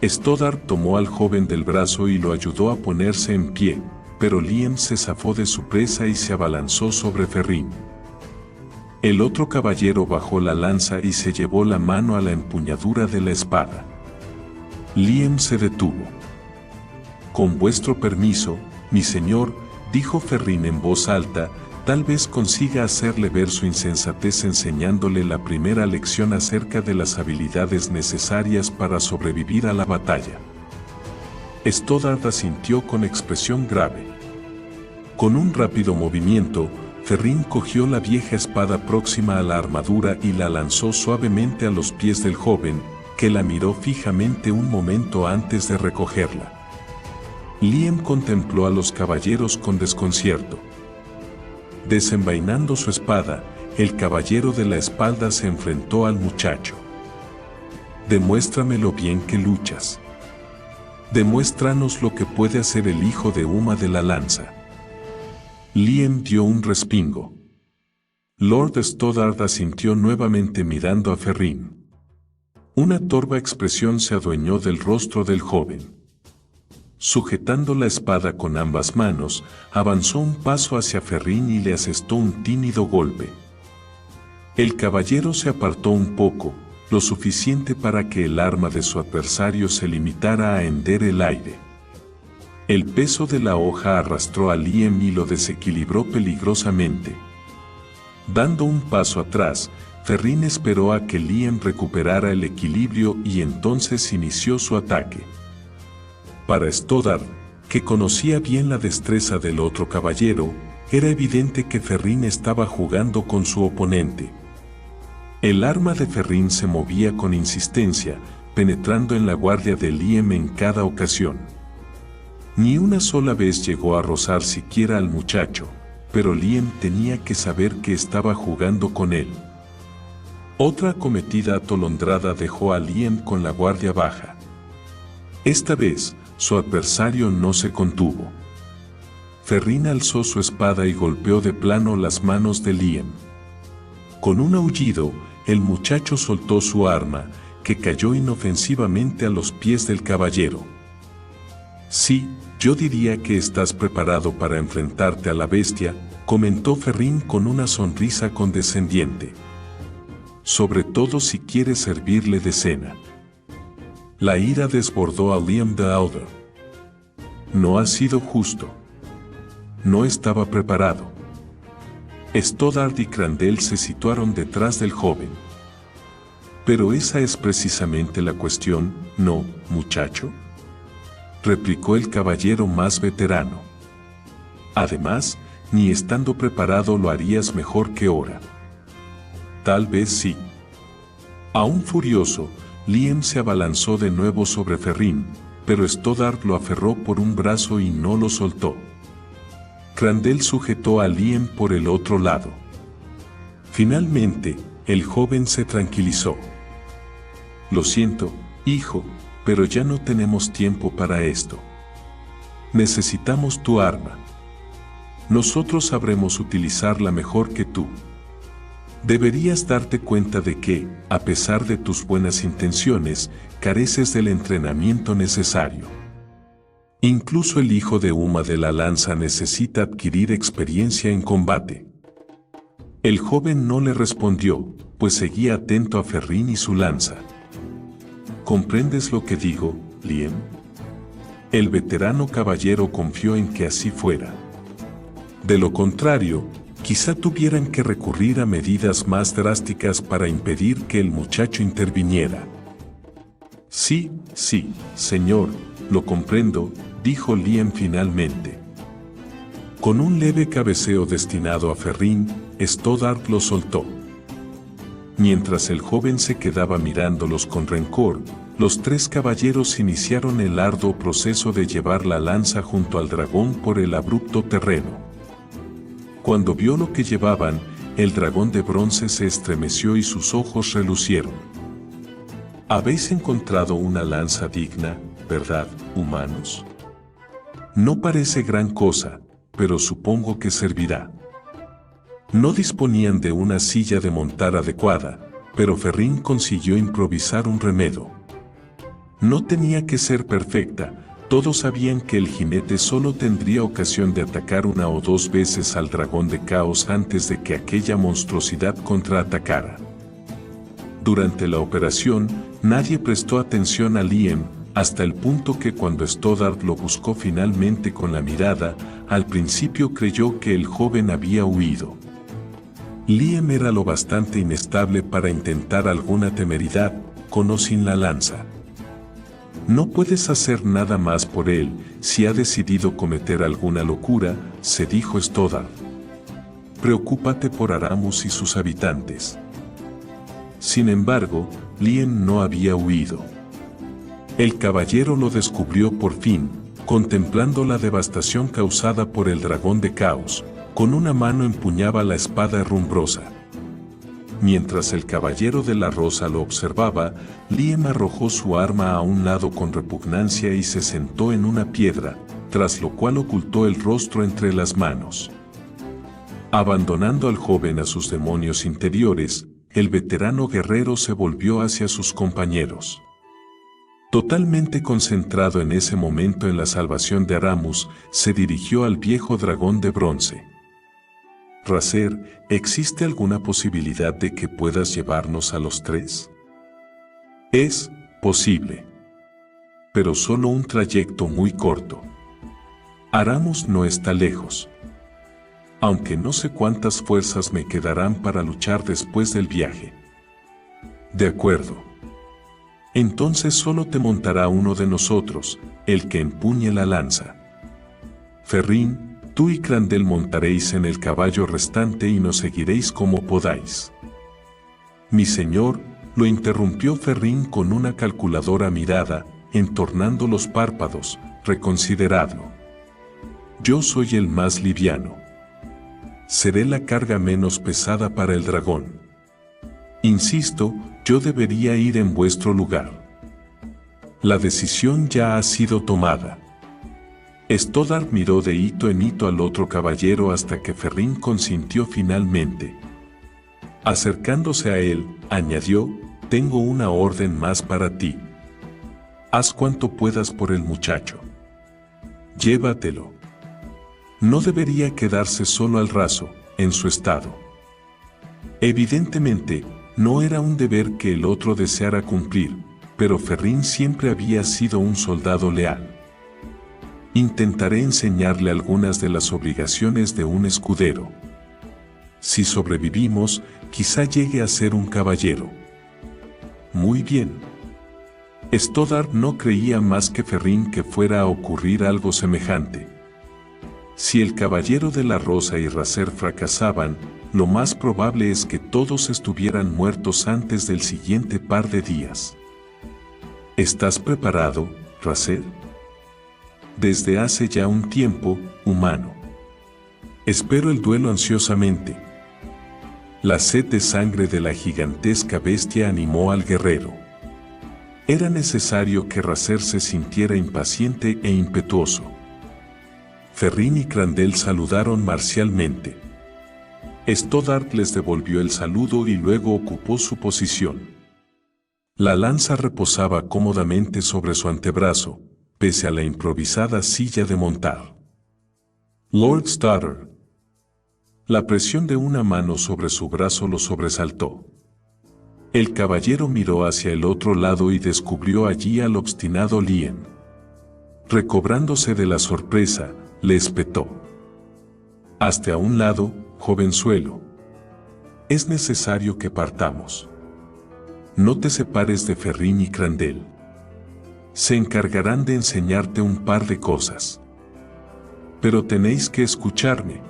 Stoddard tomó al joven del brazo y lo ayudó a ponerse en pie, pero Liam se zafó de su presa y se abalanzó sobre Ferrín. El otro caballero bajó la lanza y se llevó la mano a la empuñadura de la espada. Liam se detuvo. Con vuestro permiso, mi señor, dijo Ferrín en voz alta, tal vez consiga hacerle ver su insensatez enseñándole la primera lección acerca de las habilidades necesarias para sobrevivir a la batalla. Stoddard asintió con expresión grave. Con un rápido movimiento, Ferrín cogió la vieja espada próxima a la armadura y la lanzó suavemente a los pies del joven, que la miró fijamente un momento antes de recogerla. Liam contempló a los caballeros con desconcierto. Desenvainando su espada, el caballero de la espalda se enfrentó al muchacho. Demuéstrame lo bien que luchas. Demuéstranos lo que puede hacer el hijo de Uma de la lanza. Liam dio un respingo. Lord Stoddard asintió nuevamente mirando a Ferrín. Una torva expresión se adueñó del rostro del joven. Sujetando la espada con ambas manos, avanzó un paso hacia Ferrín y le asestó un tímido golpe. El caballero se apartó un poco, lo suficiente para que el arma de su adversario se limitara a hender el aire. El peso de la hoja arrastró a Liam y lo desequilibró peligrosamente. Dando un paso atrás, Ferrín esperó a que Liam recuperara el equilibrio y entonces inició su ataque. Para Stoddard, que conocía bien la destreza del otro caballero, era evidente que Ferrín estaba jugando con su oponente. El arma de Ferrín se movía con insistencia, penetrando en la guardia de Liam en cada ocasión. Ni una sola vez llegó a rozar siquiera al muchacho, pero Liam tenía que saber que estaba jugando con él. Otra acometida atolondrada dejó a Liam con la guardia baja. Esta vez, su adversario no se contuvo. Ferrín alzó su espada y golpeó de plano las manos de Liam. Con un aullido, el muchacho soltó su arma, que cayó inofensivamente a los pies del caballero. Sí, yo diría que estás preparado para enfrentarte a la bestia, comentó Ferrín con una sonrisa condescendiente. Sobre todo si quieres servirle de cena. La ira desbordó a Liam the Elder. No ha sido justo. No estaba preparado. Stoddard y Crandell se situaron detrás del joven. Pero esa es precisamente la cuestión, ¿no, muchacho?, replicó el caballero más veterano. Además, ni estando preparado lo harías mejor que ahora. Tal vez sí. Aún furioso, Liam se abalanzó de nuevo sobre Ferrín, pero Stoddard lo aferró por un brazo y no lo soltó. Crandell sujetó a Liam por el otro lado. Finalmente, el joven se tranquilizó. Lo siento, hijo, pero ya no tenemos tiempo para esto. Necesitamos tu arma. nosotros sabremos utilizarla mejor que tú. Deberías darte cuenta de que, a pesar de tus buenas intenciones, careces del entrenamiento necesario. Incluso el hijo de Uma de la lanza necesita adquirir experiencia en combate. El joven no le respondió, pues seguía atento a Ferrín y su lanza. ¿Comprendes lo que digo, Lien? El veterano caballero confió en que así fuera. De lo contrario, quizá tuvieran que recurrir a medidas más drásticas para impedir que el muchacho interviniera. Sí, señor, lo comprendo, dijo Lien finalmente. Con un leve cabeceo destinado a Ferrín, Stoddard lo soltó. Mientras el joven se quedaba mirándolos con rencor, los tres caballeros iniciaron el arduo proceso de llevar la lanza junto al dragón por el abrupto terreno. Cuando vio lo que llevaban, el dragón de bronce se estremeció y sus ojos relucieron. Habéis encontrado una lanza digna, ¿verdad, humanos? No parece gran cosa, pero supongo que servirá. No disponían de una silla de montar adecuada, pero Ferrín consiguió improvisar un remedo. No tenía que ser perfecta, todos sabían que el jinete solo tendría ocasión de atacar una o dos veces al dragón de caos antes de que aquella monstruosidad contraatacara. Durante la operación, nadie prestó atención a Lien, hasta el punto que cuando Stoddard lo buscó finalmente con la mirada, al principio creyó que el joven había huido. Lien era lo bastante inestable para intentar alguna temeridad, con o sin la lanza. No puedes hacer nada más por él, si ha decidido cometer alguna locura, se dijo Stoddard. Preocúpate por Aramus y sus habitantes. Sin embargo, Lien no había huido. El caballero lo descubrió por fin, contemplando la devastación causada por el dragón de caos. Con una mano empuñaba la espada herrumbrosa. Mientras el caballero de la rosa lo observaba, Lien arrojó su arma a un lado con repugnancia y se sentó en una piedra, tras lo cual ocultó el rostro entre las manos. Abandonando al joven a sus demonios interiores, el veterano guerrero se volvió hacia sus compañeros. Totalmente concentrado en ese momento en la salvación de Aramus, se dirigió al viejo dragón de bronce. Racer, ¿existe alguna posibilidad de que puedas llevarnos a los tres? Es posible. Pero solo un trayecto muy corto. Aramus no está lejos. Aunque no sé cuántas fuerzas me quedarán para luchar después del viaje. De acuerdo. Entonces solo te montará uno de nosotros, el que empuñe la lanza. Ferrín, tú y Crandel montaréis en el caballo restante y nos seguiréis como podáis. Mi señor, lo interrumpió Ferrín con una calculadora mirada, entornando los párpados, reconsideradlo. Yo soy el más liviano. Seré la carga menos pesada para el dragón. Insisto, yo debería ir en vuestro lugar. La decisión ya ha sido tomada. Stoddard miró de hito en hito al otro caballero hasta que Ferrín consintió finalmente. Acercándose a él, añadió, tengo una orden más para ti. Haz cuanto puedas por el muchacho. Llévatelo. No debería quedarse solo al raso, en su estado. Evidentemente, no era un deber que el otro deseara cumplir, pero Ferrín siempre había sido un soldado leal. Intentaré enseñarle algunas de las obligaciones de un escudero. Si sobrevivimos, quizá llegue a ser un caballero. Muy bien. Stoddard no creía más que Ferrín que fuera a ocurrir algo semejante. Si el caballero de la rosa y Racer fracasaban, lo más probable es que todos estuvieran muertos antes del siguiente par de días. ¿Estás preparado, Racer? Desde hace ya un tiempo, humano. Espero el duelo ansiosamente. La sed de sangre de la gigantesca bestia animó al guerrero. Era necesario que Racer se sintiera impaciente e impetuoso. Ferrín y Crandell saludaron marcialmente. Stoddard les devolvió el saludo y luego ocupó su posición. La lanza reposaba cómodamente sobre su antebrazo, pese a la improvisada silla de montar. Lord Stoddard. La presión de una mano sobre su brazo lo sobresaltó. El caballero miró hacia el otro lado y descubrió allí al obstinado Lien. Recobrándose de la sorpresa, le espetó. «Hazte a un lado, jovenzuelo. Es necesario que partamos. No te separes de Ferrín y Crandell. Se encargarán de enseñarte un par de cosas. Pero tenéis que escucharme.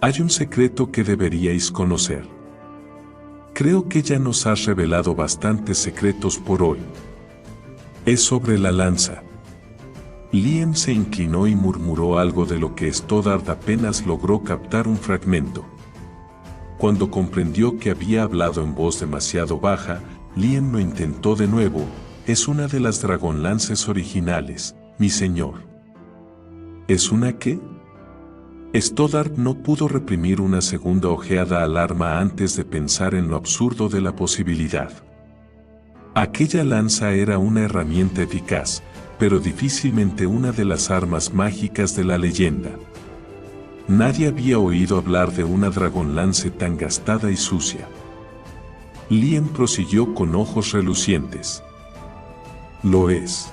Hay un secreto que deberíais conocer. Creo que ya nos has revelado bastantes secretos por hoy. Es sobre la lanza». Lien se inclinó y murmuró algo de lo que Stoddard apenas logró captar un fragmento. Cuando comprendió que había hablado en voz demasiado baja, Lien lo intentó de nuevo. «Es una de las dragonlances originales, mi señor». «¿Es una qué?». Stoddard no pudo reprimir una segunda ojeada al arma antes de pensar en lo absurdo de la posibilidad. Aquella lanza era una herramienta eficaz, pero difícilmente una de las armas mágicas de la leyenda. Nadie había oído hablar de una dragonlance tan gastada y sucia. Lien prosiguió con ojos relucientes. «Lo es.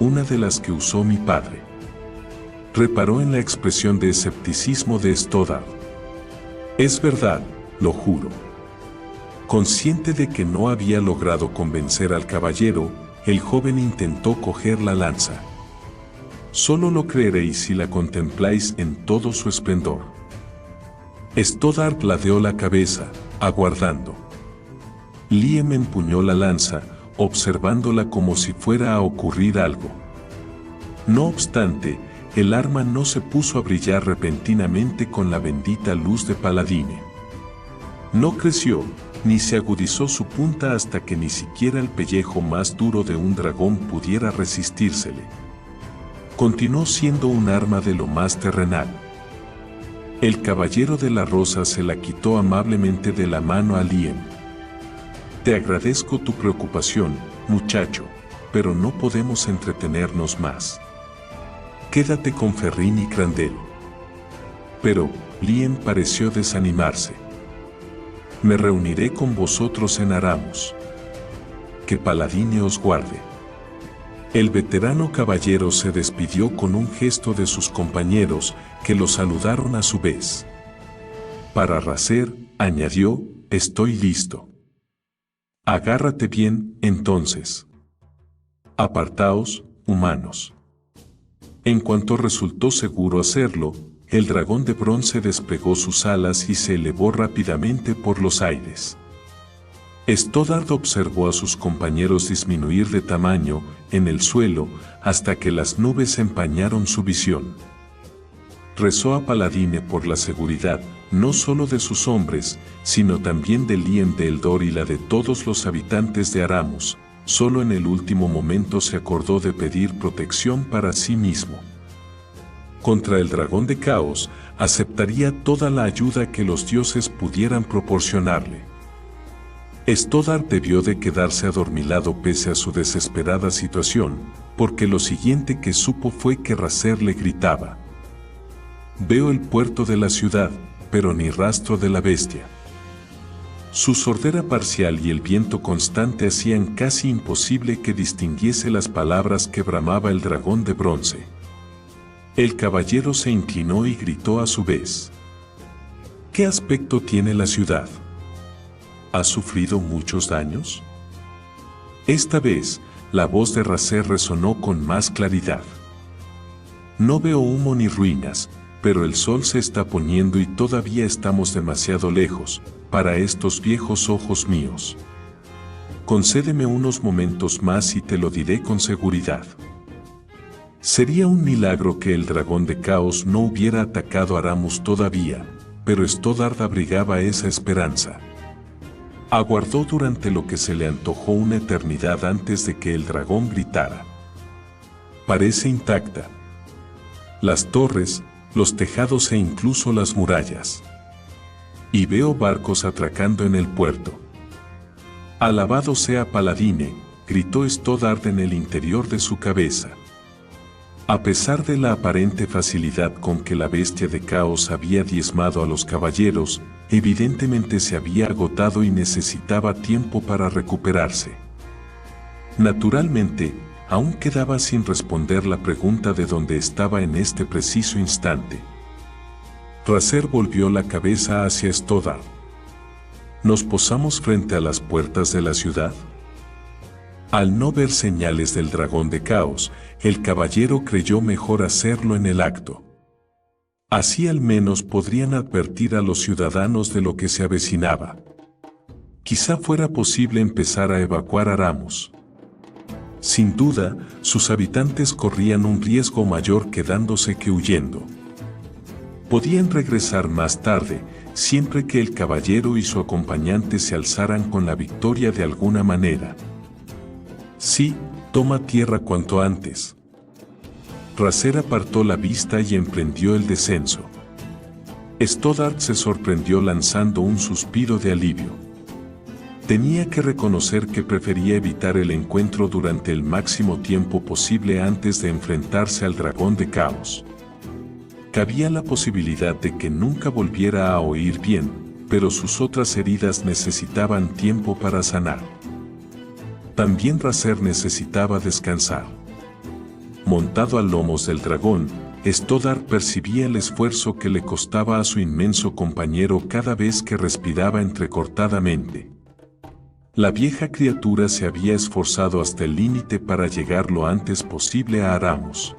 Una de las que usó mi padre». Reparó en la expresión de escepticismo de Stoddard. «Es verdad, lo juro». Consciente de que no había logrado convencer al caballero, el joven intentó coger la lanza. «Solo lo creeréis si la contempláis en todo su esplendor». Stoddard ladeó la cabeza, aguardando. Lien empuñó la lanza, observándola como si fuera a ocurrir algo. No obstante, el arma no se puso a brillar repentinamente con la bendita luz de Paladine. No creció, ni se agudizó su punta hasta que ni siquiera el pellejo más duro de un dragón pudiera resistírsele. Continuó siendo un arma de lo más terrenal. El caballero de la rosa se la quitó amablemente de la mano a Lien. «Te agradezco tu preocupación, muchacho, pero no podemos entretenernos más. Quédate con Ferrín y Crandell». Pero Lien pareció desanimarse. «Me reuniré con vosotros en Aramos. Que Paladine os guarde». El veterano caballero se despidió con un gesto de sus compañeros, que lo saludaron a su vez. «Para Racer», añadió, «estoy listo». «Agárrate bien, entonces. Apartaos, humanos». En cuanto resultó seguro hacerlo, el dragón de bronce desplegó sus alas y se elevó rápidamente por los aires. Stoddard observó a sus compañeros disminuir de tamaño en el suelo hasta que las nubes empañaron su visión. Rezó a Paladine por la seguridad, no solo de sus hombres, sino también de Lien de Eldor y la de todos los habitantes de Aramos. Solo en el último momento se acordó de pedir protección para sí mismo. Contra el dragón de caos, aceptaría toda la ayuda que los dioses pudieran proporcionarle. Stoddard debió de quedarse adormilado pese a su desesperada situación, porque lo siguiente que supo fue que Racer le gritaba: «Veo el puerto de la ciudad, pero ni rastro de la bestia». Su sordera parcial y el viento constante hacían casi imposible que distinguiese las palabras que bramaba el dragón de bronce. El caballero se inclinó y gritó a su vez: «¿Qué aspecto tiene la ciudad? ¿Ha sufrido muchos daños?». Esta vez, la voz de Racer resonó con más claridad. «No veo humo ni ruinas, pero el sol se está poniendo y todavía estamos demasiado lejos para estos viejos ojos míos. Concédeme unos momentos más y te lo diré con seguridad». Sería un milagro que el dragón de caos no hubiera atacado a Aramos todavía, pero Stoddard abrigaba esa esperanza. Aguardó durante lo que se le antojó una eternidad antes de que el dragón gritara: «Parece intacta». las torres, los tejados e incluso las murallas. Y veo barcos atracando en el puerto. Alabado sea Paladine, gritó Stoddard en el interior de su cabeza. A pesar de la aparente facilidad con que la bestia de caos había diezmado a los caballeros, evidentemente se había agotado y necesitaba tiempo para recuperarse. Naturalmente, aún quedaba sin responder la pregunta de dónde estaba en este preciso instante. Racer volvió la cabeza hacia Stoddard. ¿Nos posamos frente a las puertas de la ciudad? Al no ver señales del dragón de caos, el caballero creyó mejor hacerlo en el acto. Así al menos podrían advertir a los ciudadanos de lo que se avecinaba. Quizá fuera posible empezar a evacuar a Ramos. Sin duda, sus habitantes corrían un riesgo mayor quedándose que huyendo. Podían regresar más tarde, siempre que el caballero y su acompañante se alzaran con la victoria de alguna manera. Sí, toma tierra cuanto antes. Racer apartó la vista y emprendió el descenso. Stoddard se sorprendió lanzando un suspiro de alivio. Tenía que reconocer que prefería evitar el encuentro durante el máximo tiempo posible antes de enfrentarse al dragón de caos. Cabía la posibilidad de que nunca volviera a oír bien, pero sus otras heridas necesitaban tiempo para sanar. También Racer necesitaba descansar. Montado a lomos del dragón, Stoddard percibía el esfuerzo que le costaba a su inmenso compañero cada vez que respiraba entrecortadamente. La vieja criatura se había esforzado hasta el límite para llegar lo antes posible a Ramos.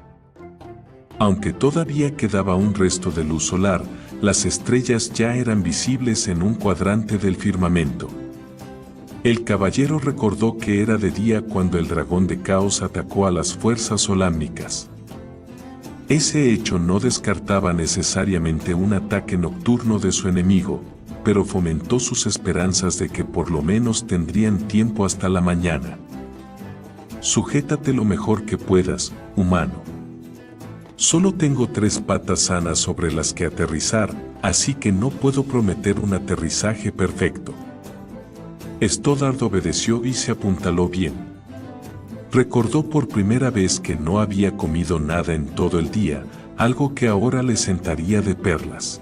Aunque todavía quedaba un resto de luz solar, las estrellas ya eran visibles en un cuadrante del firmamento. El caballero recordó que era de día cuando el dragón de caos atacó a las fuerzas solámnicas. Ese hecho no descartaba necesariamente un ataque nocturno de su enemigo, pero fomentó sus esperanzas de que por lo menos tendrían tiempo hasta la mañana. Sujétate lo mejor que puedas, humano. Solo tengo 3 patas sanas sobre las que aterrizar, así que no puedo prometer un aterrizaje perfecto. Stoddard obedeció y se apuntaló bien. Recordó por primera vez que no había comido nada en todo el día, algo que ahora le sentaría de perlas.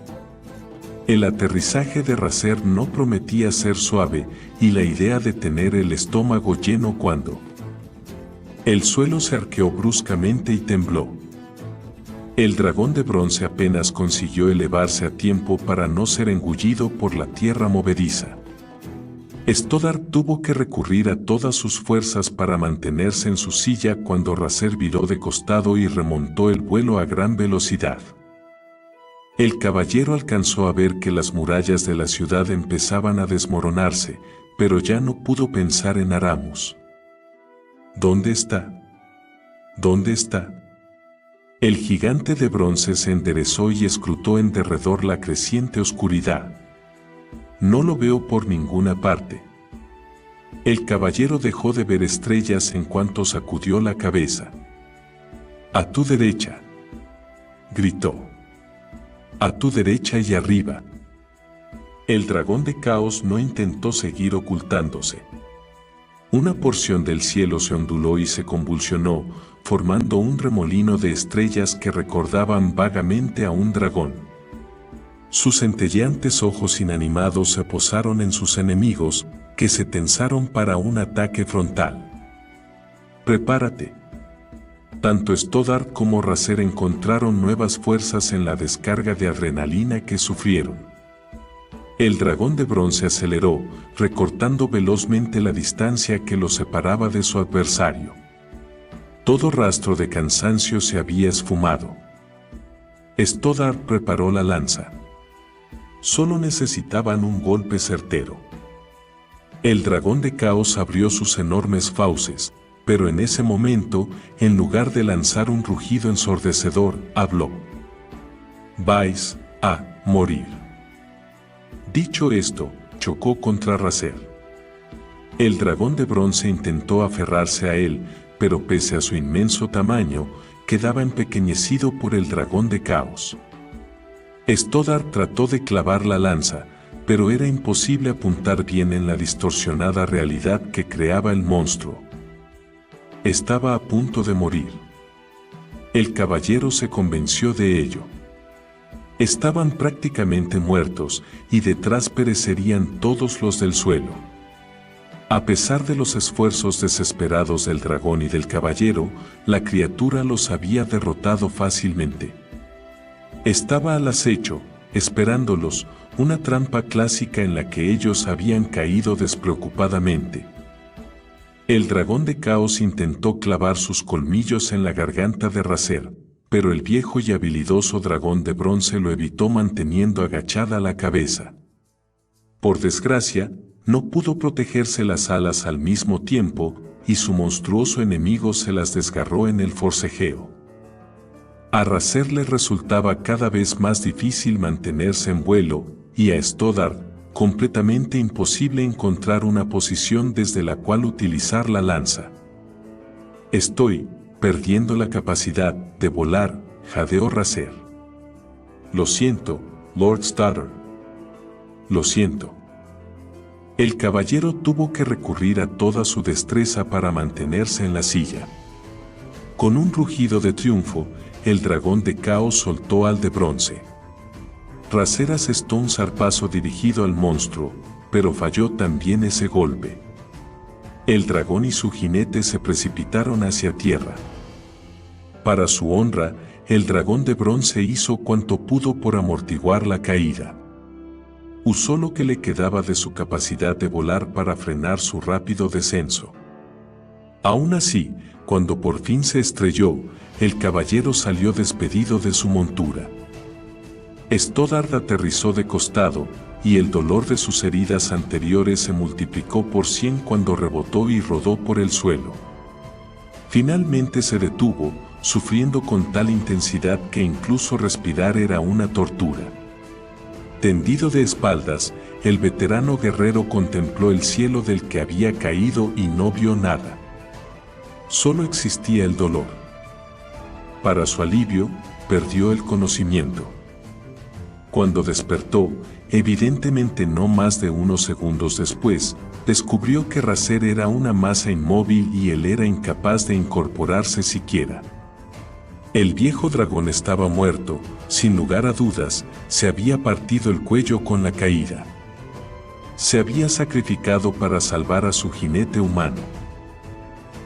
El aterrizaje de Racer no prometía ser suave, y la idea de tener el estómago lleno cuando el suelo se arqueó bruscamente y tembló. El dragón de bronce apenas consiguió elevarse a tiempo para no ser engullido por la tierra movediza. Stoddard tuvo que recurrir a todas sus fuerzas para mantenerse en su silla cuando Racer viró de costado y remontó el vuelo a gran velocidad. El caballero alcanzó a ver que las murallas de la ciudad empezaban a desmoronarse, pero ya no pudo pensar en Ramos. ¿Dónde está? ¿Dónde está? El gigante de bronce se enderezó y escrutó en derredor la creciente oscuridad. No lo veo por ninguna parte. El caballero dejó de ver estrellas en cuanto sacudió la cabeza. A tu derecha, gritó. A tu derecha y arriba. El dragón de caos no intentó seguir ocultándose. Una porción del cielo se onduló y se convulsionó, formando un remolino de estrellas que recordaban vagamente a un dragón. Sus centelleantes ojos inanimados se posaron en sus enemigos, que se tensaron para un ataque frontal. Prepárate. Tanto Stoddard como Racer encontraron nuevas fuerzas en la descarga de adrenalina que sufrieron. El dragón de bronce aceleró, recortando velozmente la distancia que lo separaba de su adversario. Todo rastro de cansancio se había esfumado. Stoddard preparó la lanza. Solo necesitaban un golpe certero. El dragón de caos abrió sus enormes fauces, pero en ese momento, en lugar de lanzar un rugido ensordecedor, habló. Vais a morir. Dicho esto, chocó contra Racer. El dragón de bronce intentó aferrarse a él, pero pese a su inmenso tamaño, quedaba empequeñecido por el dragón de caos. Stoddard trató de clavar la lanza, pero era imposible apuntar bien en la distorsionada realidad que creaba el monstruo. Estaba a punto de morir. El caballero se convenció de ello. Estaban prácticamente muertos y detrás perecerían todos los del suelo. A pesar de los esfuerzos desesperados del dragón y del caballero, la criatura los había derrotado fácilmente. Estaba al acecho, esperándolos, una trampa clásica en la que ellos habían caído despreocupadamente. El dragón de caos intentó clavar sus colmillos en la garganta de Razer, pero el viejo y habilidoso dragón de bronce lo evitó manteniendo agachada la cabeza. Por desgracia, no pudo protegerse las alas al mismo tiempo, y su monstruoso enemigo se las desgarró en el forcejeo. A Razer le resultaba cada vez más difícil mantenerse en vuelo, y a Stoddard, completamente imposible encontrar una posición desde la cual utilizar la lanza. Estoy perdiendo la capacidad de volar, jadeó Razer. Lo siento, Lord Stoddard. Lo siento. El caballero tuvo que recurrir a toda su destreza para mantenerse en la silla. Con un rugido de triunfo, el dragón de caos soltó al de bronce. Razer asestó un zarpazo dirigido al monstruo, pero falló también ese golpe. El dragón y su jinete se precipitaron hacia tierra. Para su honra, el dragón de bronce hizo cuanto pudo por amortiguar la caída. Usó lo que le quedaba de su capacidad de volar para frenar su rápido descenso. Aún así, cuando por fin se estrelló, el caballero salió despedido de su montura. Stoddard aterrizó de costado, y el dolor de sus heridas anteriores se multiplicó por 100 cuando rebotó y rodó por el suelo. Finalmente se detuvo, sufriendo con tal intensidad que incluso respirar era una tortura. Tendido de espaldas, el veterano guerrero contempló el cielo del que había caído y no vio nada. Solo existía el dolor. Para su alivio, perdió el conocimiento. Cuando despertó, evidentemente no más de unos segundos después, descubrió que Razer era una masa inmóvil y él era incapaz de incorporarse siquiera. El viejo dragón estaba muerto, sin lugar a dudas, se había partido el cuello con la caída. Se había sacrificado para salvar a su jinete humano.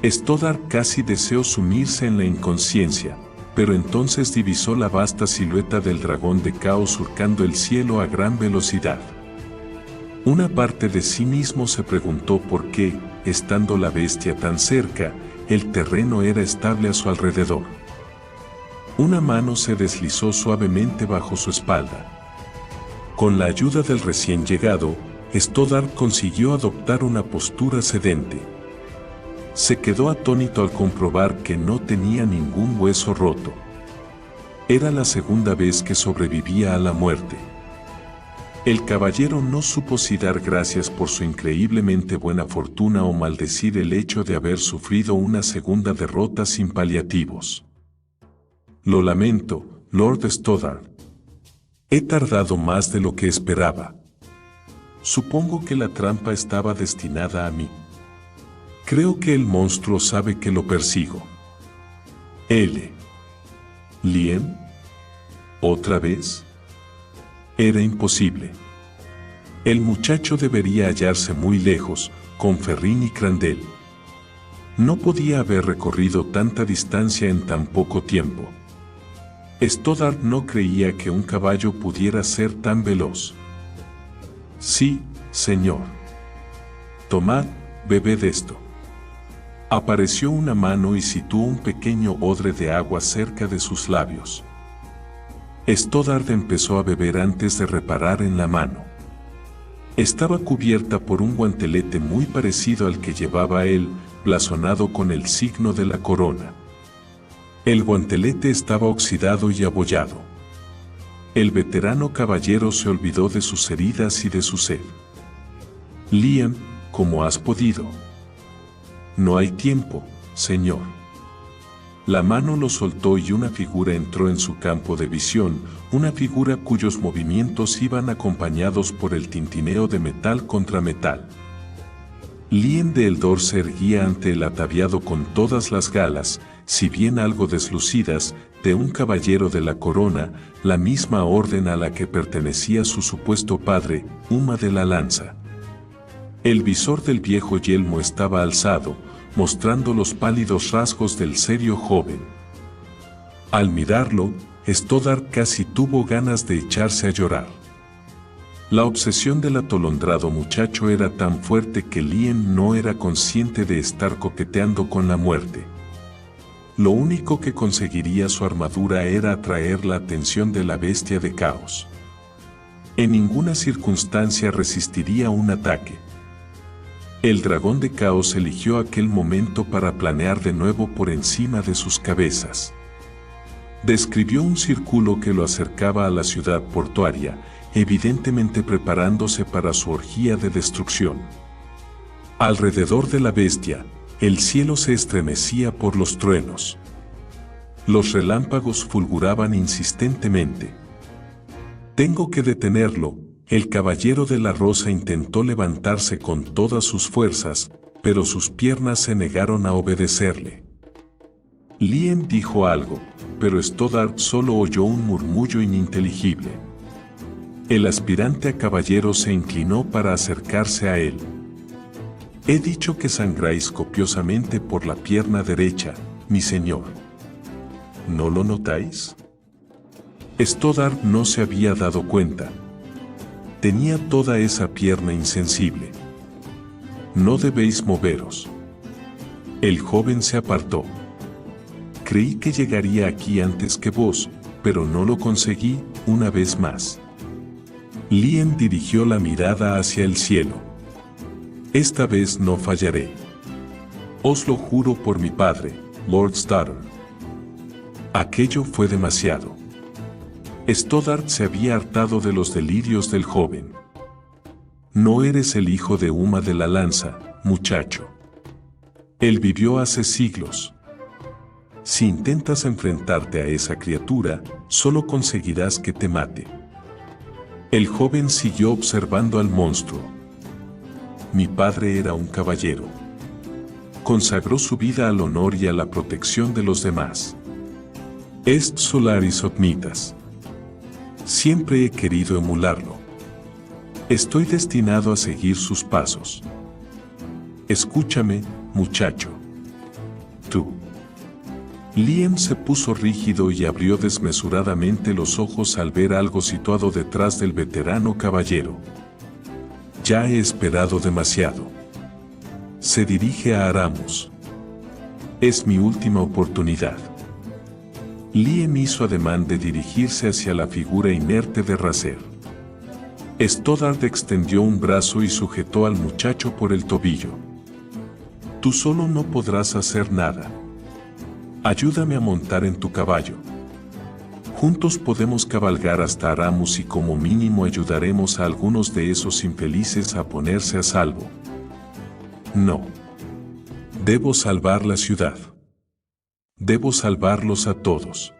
Stoddard casi deseó sumirse en la inconsciencia, pero entonces divisó la vasta silueta del dragón de caos surcando el cielo a gran velocidad. Una parte de sí mismo se preguntó por qué, estando la bestia tan cerca, el terreno era estable a su alrededor. Una mano se deslizó suavemente bajo su espalda. Con la ayuda del recién llegado, Stoddard consiguió adoptar una postura sedente. Se quedó atónito al comprobar que no tenía ningún hueso roto. Era la segunda vez que sobrevivía a la muerte. El caballero no supo si dar gracias por su increíblemente buena fortuna o maldecir el hecho de haber sufrido una segunda derrota sin paliativos. Lo lamento, Lord Stoddard. He tardado más de lo que esperaba. Supongo que la trampa estaba destinada a mí. Creo que el monstruo sabe que lo persigo. ¿Liam? ¿Otra vez? Era imposible. El muchacho debería hallarse muy lejos, con Ferrín y Crandell. No podía haber recorrido tanta distancia en tan poco tiempo. Stoddard no creía que un caballo pudiera ser tan veloz. Sí, señor. Tomad, bebed esto. Apareció una mano y situó un pequeño odre de agua cerca de sus labios. Stoddard empezó a beber antes de reparar en la mano. Estaba cubierta por un guantelete muy parecido al que llevaba él, blasonado con el signo de la corona. El guantelete estaba oxidado y abollado. El veterano caballero se olvidó de sus heridas y de su sed. Liam, ¿cómo has podido? No hay tiempo, señor. La mano lo soltó y una figura entró en su campo de visión, una figura cuyos movimientos iban acompañados por el tintineo de metal contra metal. Lien de Eldor se erguía ante el ataviado con todas las galas, si bien algo deslucidas, de un caballero de la corona, la misma orden a la que pertenecía su supuesto padre, Uma de la Lanza. El visor del viejo yelmo estaba alzado, mostrando los pálidos rasgos del serio joven. Al mirarlo, Stoddard casi tuvo ganas de echarse a llorar. La obsesión del atolondrado muchacho era tan fuerte que Lien no era consciente de estar coqueteando con la muerte. Lo único que conseguiría su armadura era atraer la atención de la bestia de caos. En ninguna circunstancia resistiría un ataque. El dragón de caos eligió aquel momento para planear de nuevo por encima de sus cabezas. Describió un círculo que lo acercaba a la ciudad portuaria, evidentemente preparándose para su orgía de destrucción. Alrededor de la bestia, el cielo se estremecía por los truenos. Los relámpagos fulguraban insistentemente. «Tengo que detenerlo», el caballero de la rosa intentó levantarse con todas sus fuerzas, pero sus piernas se negaron a obedecerle. Lien dijo algo, pero Stoddard solo oyó un murmullo ininteligible. El aspirante a caballero se inclinó para acercarse a él. «He dicho que sangráis copiosamente por la pierna derecha, mi señor. ¿No lo notáis?» Stoddard no se había dado cuenta. Tenía toda esa pierna insensible. «No debéis moveros». El joven se apartó. «Creí que llegaría aquí antes que vos, pero no lo conseguí, una vez más». Lien dirigió la mirada hacia el cielo. «Esta vez no fallaré. Os lo juro por mi padre, Lord Stoddard». Aquello fue demasiado. Stoddard se había hartado de los delirios del joven. «No eres el hijo de Uma de la Lanza, muchacho. Él vivió hace siglos. Si intentas enfrentarte a esa criatura, solo conseguirás que te mate». El joven siguió observando al monstruo. «Mi padre era un caballero. Consagró su vida al honor y a la protección de los demás. Est Solaris Omnitas. Siempre he querido emularlo. Estoy destinado a seguir sus pasos. Escúchame, muchacho. Tú». Lien se puso rígido y abrió desmesuradamente los ojos al ver algo situado detrás del veterano caballero. «Ya he esperado demasiado». Se dirige a Aramus. «Es mi última oportunidad». Lien hizo ademán de dirigirse hacia la figura inerte de Razer. Stoddard extendió un brazo y sujetó al muchacho por el tobillo. «Tú solo no podrás hacer nada. Ayúdame a montar en tu caballo. Juntos podemos cabalgar hasta Aramus y como mínimo ayudaremos a algunos de esos infelices a ponerse a salvo». «No. Debo salvar la ciudad. Debo salvarlos a todos».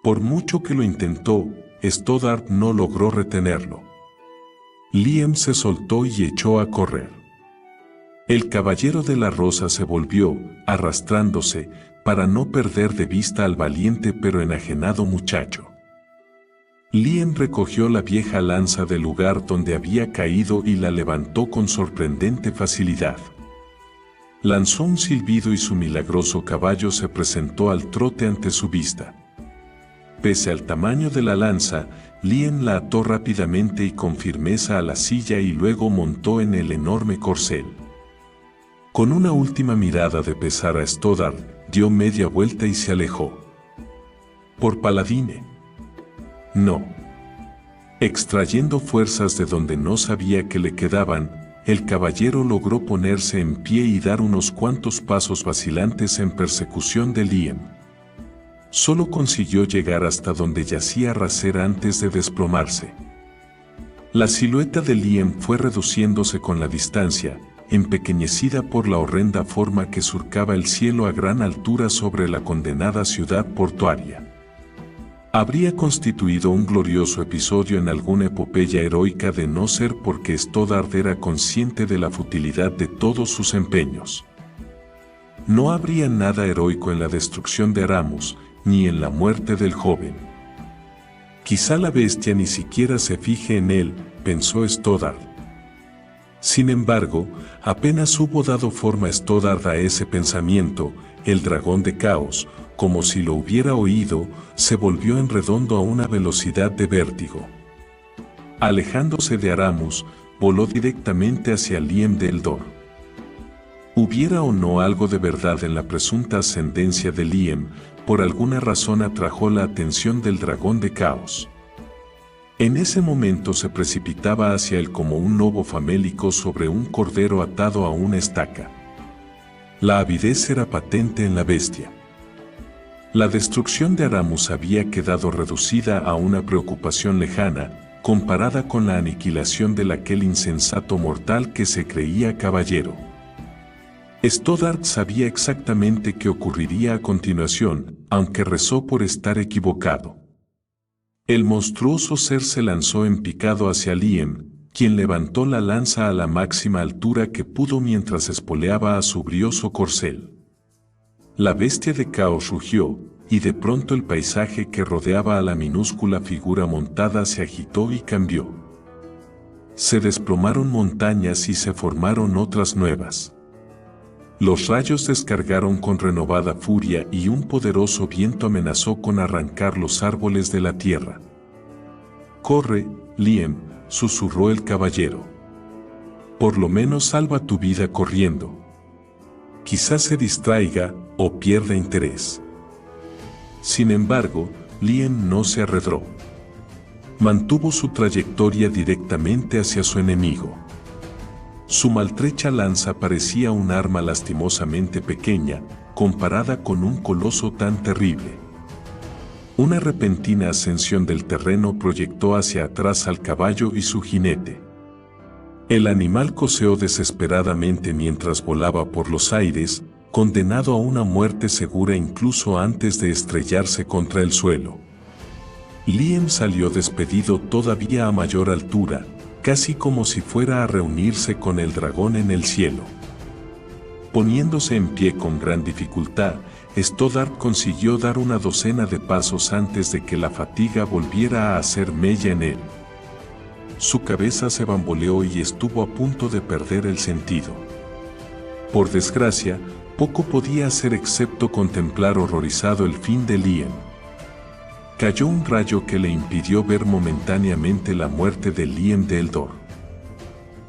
Por mucho que lo intentó, Stoddard no logró retenerlo. Lien se soltó y echó a correr. El caballero de la rosa se volvió, arrastrándose, para no perder de vista al valiente pero enajenado muchacho. Lien recogió la vieja lanza del lugar donde había caído y la levantó con sorprendente facilidad. Lanzó un silbido y su milagroso caballo se presentó al trote ante su vista. Pese al tamaño de la lanza, Lien la ató rápidamente y con firmeza a la silla y luego montó en el enorme corcel. Con una última mirada de pesar a Stoddard, dio media vuelta y se alejó. «Por Paladine». «No». Extrayendo fuerzas de donde no sabía que le quedaban, el caballero logró ponerse en pie y dar unos cuantos pasos vacilantes en persecución de Lien. Solo consiguió llegar hasta donde yacía Razer antes de desplomarse. La silueta de Lien fue reduciéndose con la distancia, empequeñecida por la horrenda forma que surcaba el cielo a gran altura sobre la condenada ciudad portuaria. Habría constituido un glorioso episodio en alguna epopeya heroica de no ser porque Stoddard era consciente de la futilidad de todos sus empeños. No habría nada heroico en la destrucción de Aramus, ni en la muerte del joven. Quizá la bestia ni siquiera se fije en él, pensó Stoddard. Sin embargo, apenas hubo dado forma Stoddard a ese pensamiento, el dragón de caos, como si lo hubiera oído, se volvió en redondo a una velocidad de vértigo. Alejándose de Aramus, voló directamente hacia Liem de Eldor. Hubiera o no algo de verdad en la presunta ascendencia de Liem, por alguna razón atrajo la atención del dragón de caos. En ese momento se precipitaba hacia él como un lobo famélico sobre un cordero atado a una estaca. La avidez era patente en la bestia. La destrucción de Aramus había quedado reducida a una preocupación lejana, comparada con la aniquilación de aquel insensato mortal que se creía caballero. Stoddard sabía exactamente qué ocurriría a continuación, aunque rezó por estar equivocado. El monstruoso ser se lanzó en picado hacia Liem, quien levantó la lanza a la máxima altura que pudo mientras espoleaba a su brioso corcel. La bestia de caos rugió, y de pronto el paisaje que rodeaba a la minúscula figura montada se agitó y cambió. Se desplomaron montañas y se formaron otras nuevas. Los rayos descargaron con renovada furia y un poderoso viento amenazó con arrancar los árboles de la tierra. «Corre, Liem», susurró el caballero. «Por lo menos salva tu vida corriendo. Quizás se distraiga o pierda interés». Sin embargo, Liem no se arredró. Mantuvo su trayectoria directamente hacia su enemigo. Su maltrecha lanza parecía un arma lastimosamente pequeña, comparada con un coloso tan terrible. Una repentina ascensión del terreno proyectó hacia atrás al caballo y su jinete. El animal coseó desesperadamente mientras volaba por los aires, condenado a una muerte segura incluso antes de estrellarse contra el suelo. Liem salió despedido todavía a mayor altura, casi como si fuera a reunirse con el dragón en el cielo. Poniéndose en pie con gran dificultad, Stoddard consiguió dar una docena de pasos antes de que la fatiga volviera a hacer mella en él. Su cabeza se bamboleó y estuvo a punto de perder el sentido. Por desgracia, poco podía hacer excepto contemplar horrorizado el fin de Liem. Cayó un rayo que le impidió ver momentáneamente la muerte de Liem de Eldor.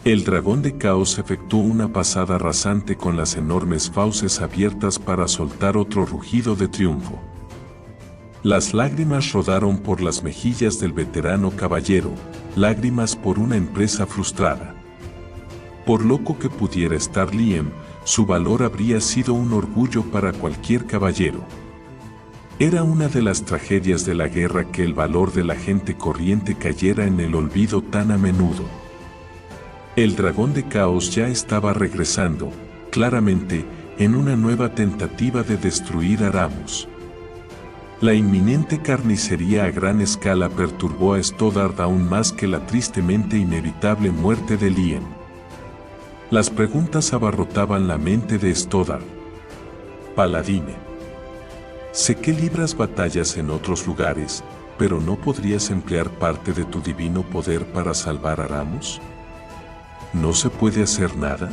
El dragón de caos efectuó una pasada rasante con las enormes fauces abiertas para soltar otro rugido de triunfo. Las lágrimas rodaron por las mejillas del veterano caballero, lágrimas por una empresa frustrada. Por loco que pudiera estar Liem, su valor habría sido un orgullo para cualquier caballero. Era una de las tragedias de la guerra que el valor de la gente corriente cayera en el olvido tan a menudo. El dragón de caos ya estaba regresando, claramente, en una nueva tentativa de destruir Aramus. La inminente carnicería a gran escala perturbó a Stoddard aún más que la tristemente inevitable muerte de Liem. Las preguntas abarrotaban la mente de Stoddard. Paladine. Sé que libras batallas en otros lugares, pero ¿no podrías emplear parte de tu divino poder para salvar a Aramus? ¿No se puede hacer nada?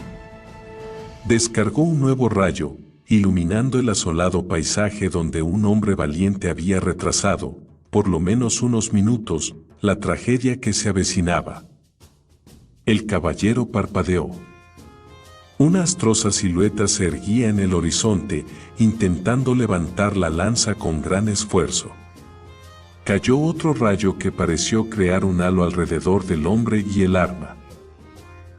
Descargó un nuevo rayo, iluminando el asolado paisaje donde un hombre valiente había retrasado, por lo menos unos minutos, la tragedia que se avecinaba. El caballero parpadeó. Una astrosa silueta se erguía en el horizonte, intentando levantar la lanza con gran esfuerzo. Cayó otro rayo que pareció crear un halo alrededor del hombre y el arma.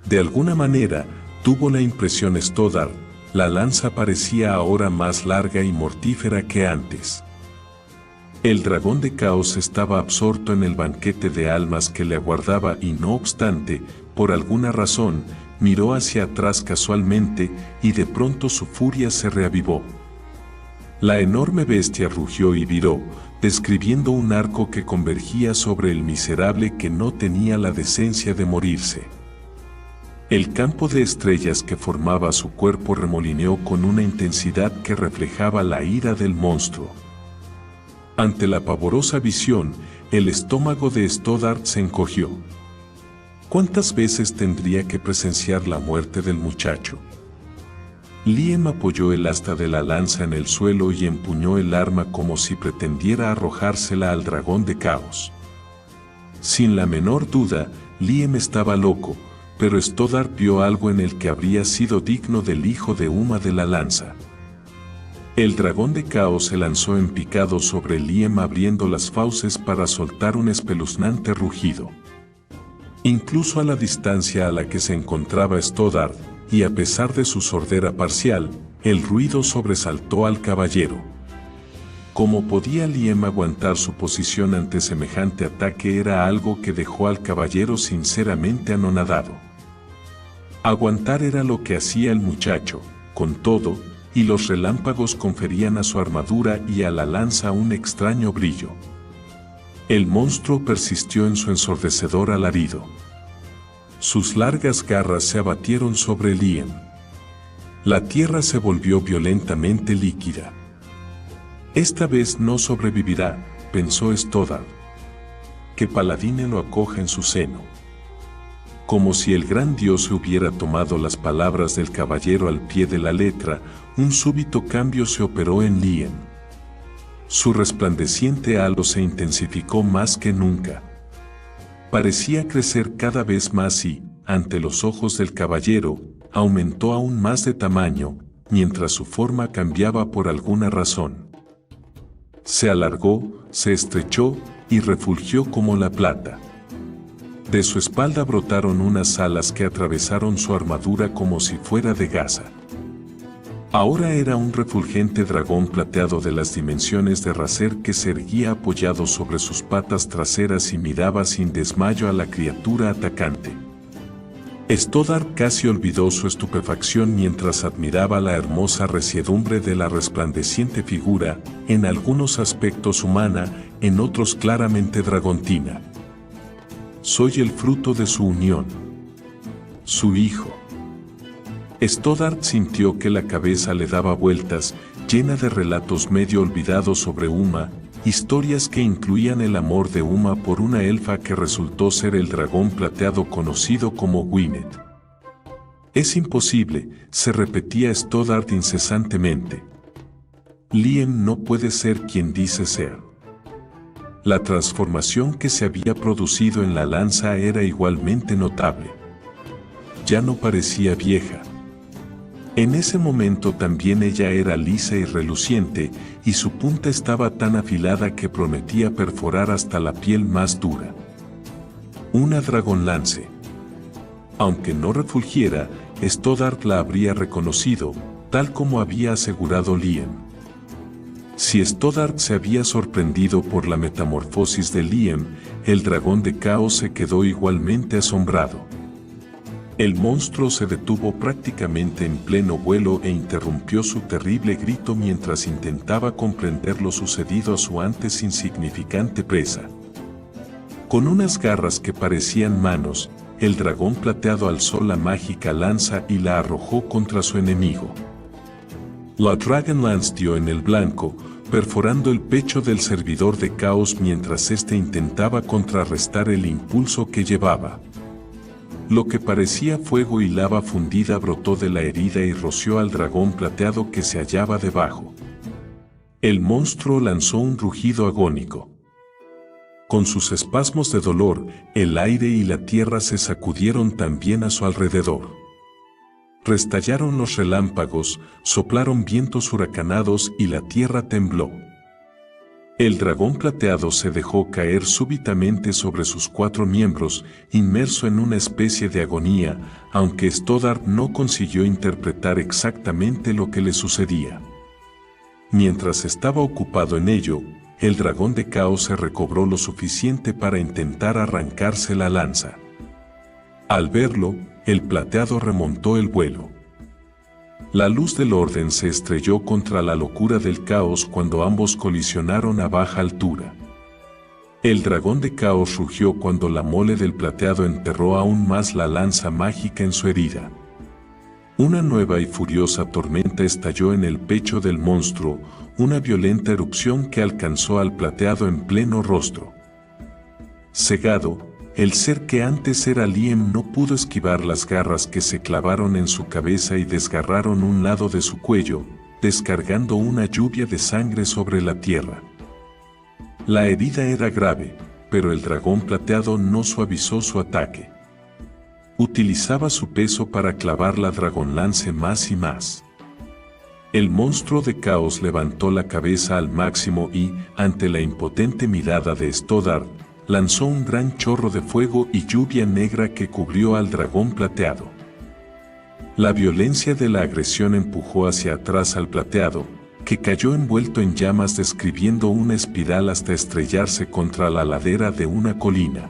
De alguna manera, tuvo la impresión Stoddard, la lanza parecía ahora más larga y mortífera que antes. El dragón de caos estaba absorto en el banquete de almas que le aguardaba y no obstante, por alguna razón, miró hacia atrás casualmente y de pronto su furia se reavivó. La enorme bestia rugió y viró, describiendo un arco que convergía sobre el miserable que no tenía la decencia de morirse. El campo de estrellas que formaba su cuerpo remolineó con una intensidad que reflejaba la ira del monstruo. Ante la pavorosa visión, el estómago de Stoddard se encogió. ¿Cuántas veces tendría que presenciar la muerte del muchacho? Liam apoyó el asta de la lanza en el suelo y empuñó el arma como si pretendiera arrojársela al dragón de caos. Sin la menor duda, Liam estaba loco, pero Stoddard vio algo en el que habría sido digno del hijo de Uma de la lanza. El dragón de caos se lanzó en picado sobre Liam abriendo las fauces para soltar un espeluznante rugido. Incluso a la distancia a la que se encontraba Stoddard, y a pesar de su sordera parcial, el ruido sobresaltó al caballero. ¿Cómo podía Liam aguantar su posición ante semejante ataque? Era algo que dejó al caballero sinceramente anonadado. Aguantar era lo que hacía el muchacho, con todo, y los relámpagos conferían a su armadura y a la lanza un extraño brillo. El monstruo persistió en su ensordecedor alarido. Sus largas garras se abatieron sobre Liam. La tierra se volvió violentamente líquida. Esta vez no sobrevivirá, pensó Stoddard. Que Paladine lo acoja en su seno. Como si el gran dios se hubiera tomado las palabras del caballero al pie de la letra, un súbito cambio se operó en Liam. Su resplandeciente halo se intensificó más que nunca. Parecía crecer cada vez más y, ante los ojos del caballero, aumentó aún más de tamaño, mientras su forma cambiaba por alguna razón. Se alargó, se estrechó y refulgió como la plata. De su espalda brotaron unas alas que atravesaron su armadura como si fuera de gasa. Ahora era un refulgente dragón plateado de las dimensiones de Razer que se erguía apoyado sobre sus patas traseras y miraba sin desmayo a la criatura atacante. Stoddard casi olvidó su estupefacción mientras admiraba la hermosa resiedumbre de la resplandeciente figura, en algunos aspectos humana, en otros claramente dragontina. Soy el fruto de su unión. Su hijo. Stoddard sintió que la cabeza le daba vueltas, llena de relatos medio olvidados sobre Uma, historias que incluían el amor de Uma por una elfa que resultó ser el dragón plateado conocido como Gwyneth. Es imposible, se repetía Stoddard incesantemente. Liam no puede ser quien dice ser. La transformación que se había producido en la lanza era igualmente notable. Ya no parecía vieja. En ese momento también ella era lisa y reluciente, y su punta estaba tan afilada que prometía perforar hasta la piel más dura. Una dragonlance. Aunque no refulgiera, Stoddard la habría reconocido, tal como había asegurado Liam. Si Stoddard se había sorprendido por la metamorfosis de Liam, el dragón de caos se quedó igualmente asombrado. El monstruo se detuvo prácticamente en pleno vuelo e interrumpió su terrible grito mientras intentaba comprender lo sucedido a su antes insignificante presa. Con unas garras que parecían manos, el dragón plateado alzó la mágica lanza y la arrojó contra su enemigo. La Dragonlance dio en el blanco, perforando el pecho del servidor de caos mientras éste intentaba contrarrestar el impulso que llevaba. Lo que parecía fuego y lava fundida brotó de la herida y roció al dragón plateado que se hallaba debajo. El monstruo lanzó un rugido agónico. Con sus espasmos de dolor, el aire y la tierra se sacudieron también a su alrededor. Restallaron los relámpagos, soplaron vientos huracanados y la tierra tembló. El dragón plateado se dejó caer súbitamente sobre sus 4 miembros, inmerso en una especie de agonía, aunque Stoddard no consiguió interpretar exactamente lo que le sucedía. Mientras estaba ocupado en ello, el dragón de caos se recobró lo suficiente para intentar arrancarse la lanza. Al verlo, el plateado remontó el vuelo. La luz del orden se estrelló contra la locura del caos cuando ambos colisionaron a baja altura. El dragón de caos rugió cuando la mole del plateado enterró aún más la lanza mágica en su herida. Una nueva y furiosa tormenta estalló en el pecho del monstruo, una violenta erupción que alcanzó al plateado en pleno rostro. Cegado, el ser que antes era Liam no pudo esquivar las garras que se clavaron en su cabeza y desgarraron un lado de su cuello, descargando una lluvia de sangre sobre la tierra. La herida era grave, pero el dragón plateado no suavizó su ataque. Utilizaba su peso para clavar la dragonlance más y más. El monstruo de caos levantó la cabeza al máximo y, ante la impotente mirada de Stoddard, lanzó un gran chorro de fuego y lluvia negra que cubrió al dragón plateado. La violencia de la agresión empujó hacia atrás al plateado, que cayó envuelto en llamas describiendo una espiral hasta estrellarse contra la ladera de una colina.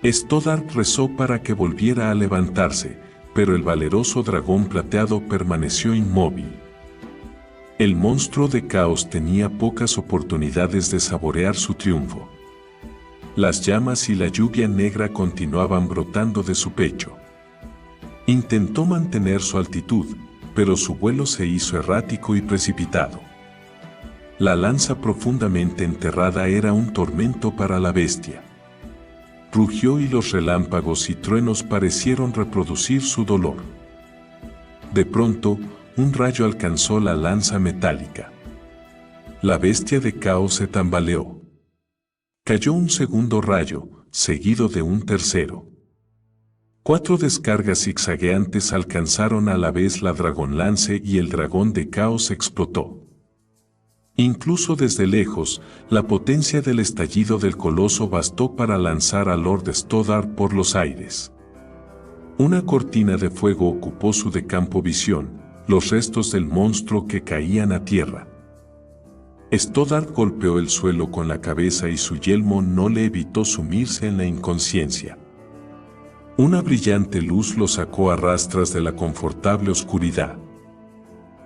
Stoddard rezó para que volviera a levantarse, pero el valeroso dragón plateado permaneció inmóvil. El monstruo de caos tenía pocas oportunidades de saborear su triunfo. Las llamas y la lluvia negra continuaban brotando de su pecho. Intentó mantener su altitud, pero su vuelo se hizo errático y precipitado. La lanza profundamente enterrada era un tormento para la bestia. Rugió y los relámpagos y truenos parecieron reproducir su dolor. De pronto, un rayo alcanzó la lanza metálica. La bestia de caos se tambaleó. Cayó un segundo rayo, seguido de un tercero. 4 descargas zigzagueantes alcanzaron a la vez la dragonlance y el dragón de caos explotó. Incluso desde lejos, la potencia del estallido del coloso bastó para lanzar a Lord Stoddard por los aires. Una cortina de fuego ocupó su de campo visión, los restos del monstruo que caían a tierra. Stoddard golpeó el suelo con la cabeza y su yelmo no le evitó sumirse en la inconsciencia. Una brillante luz lo sacó a rastras de la confortable oscuridad.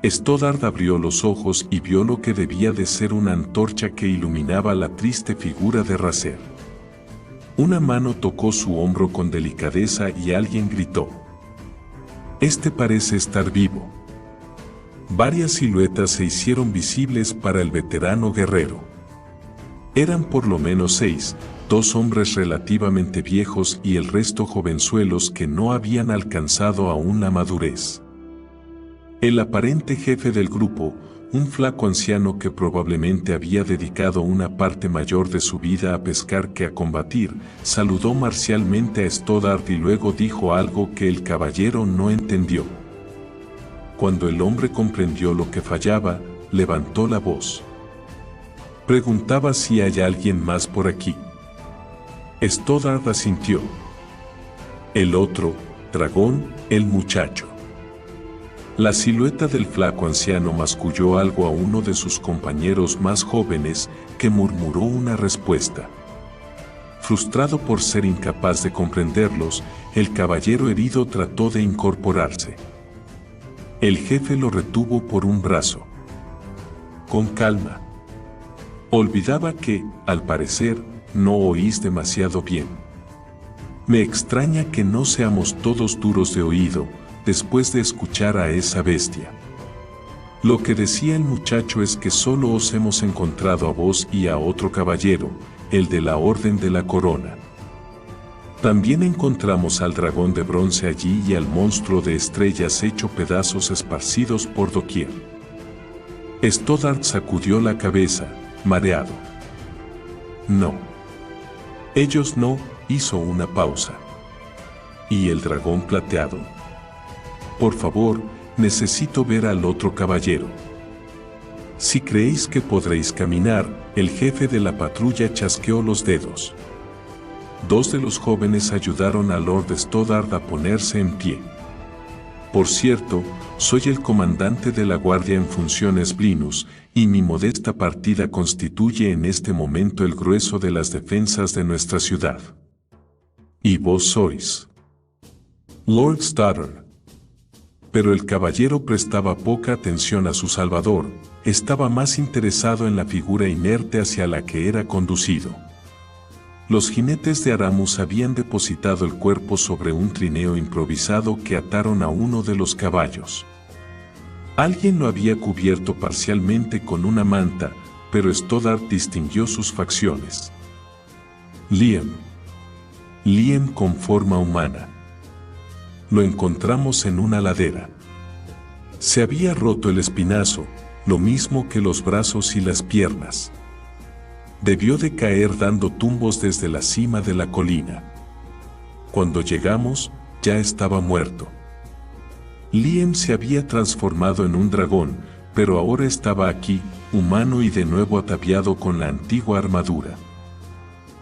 Stoddard abrió los ojos y vio lo que debía de ser una antorcha que iluminaba la triste figura de Razer. Una mano tocó su hombro con delicadeza y alguien gritó: «Este parece estar vivo». Varias siluetas se hicieron visibles para el veterano guerrero. Eran por lo menos 6, 2 hombres relativamente viejos y el resto jovenzuelos que no habían alcanzado aún la madurez. El aparente jefe del grupo, un flaco anciano que probablemente había dedicado una parte mayor de su vida a pescar que a combatir, saludó marcialmente a Stoddard y luego dijo algo que el caballero no entendió. Cuando el hombre comprendió lo que fallaba, levantó la voz. Preguntaba si hay alguien más por aquí. Stoddard asintió. El otro, dragón, el muchacho. La silueta del flaco anciano masculló algo a uno de sus compañeros más jóvenes, que murmuró una respuesta. Frustrado por ser incapaz de comprenderlos, el caballero herido trató de incorporarse. El jefe lo retuvo por un brazo. Con calma. Olvidaba que, al parecer, no oís demasiado bien. Me extraña que no seamos todos duros de oído, después de escuchar a esa bestia. Lo que decía el muchacho es que solo os hemos encontrado a vos y a otro caballero, el de la Orden de la Corona. También encontramos al dragón de bronce allí y al monstruo de estrellas hecho pedazos esparcidos por doquier. Stoddard sacudió la cabeza, mareado. No. Ellos no, hizo una pausa. ¿Y el dragón plateado? Por favor, necesito ver al otro caballero. Si creéis que podréis caminar, el jefe de la patrulla chasqueó los dedos. 2 de los jóvenes ayudaron a Lord Stoddard a ponerse en pie. Por cierto, soy el comandante de la guardia en funciones Blinus, y mi modesta partida constituye en este momento el grueso de las defensas de nuestra ciudad. ¿Y vos sois? Lord Stoddard. Pero el caballero prestaba poca atención a su salvador, estaba más interesado en la figura inerte hacia la que era conducido. Los jinetes de Aramus habían depositado el cuerpo sobre un trineo improvisado que ataron a uno de los caballos. Alguien lo había cubierto parcialmente con una manta, pero Stoddard distinguió sus facciones. Liam. Liam con forma humana. Lo encontramos en una ladera. Se había roto el espinazo, lo mismo que los brazos y las piernas. Debió de caer dando tumbos desde la cima de la colina. Cuando llegamos, ya estaba muerto. Liam se había transformado en un dragón, pero ahora estaba aquí, humano y de nuevo ataviado con la antigua armadura.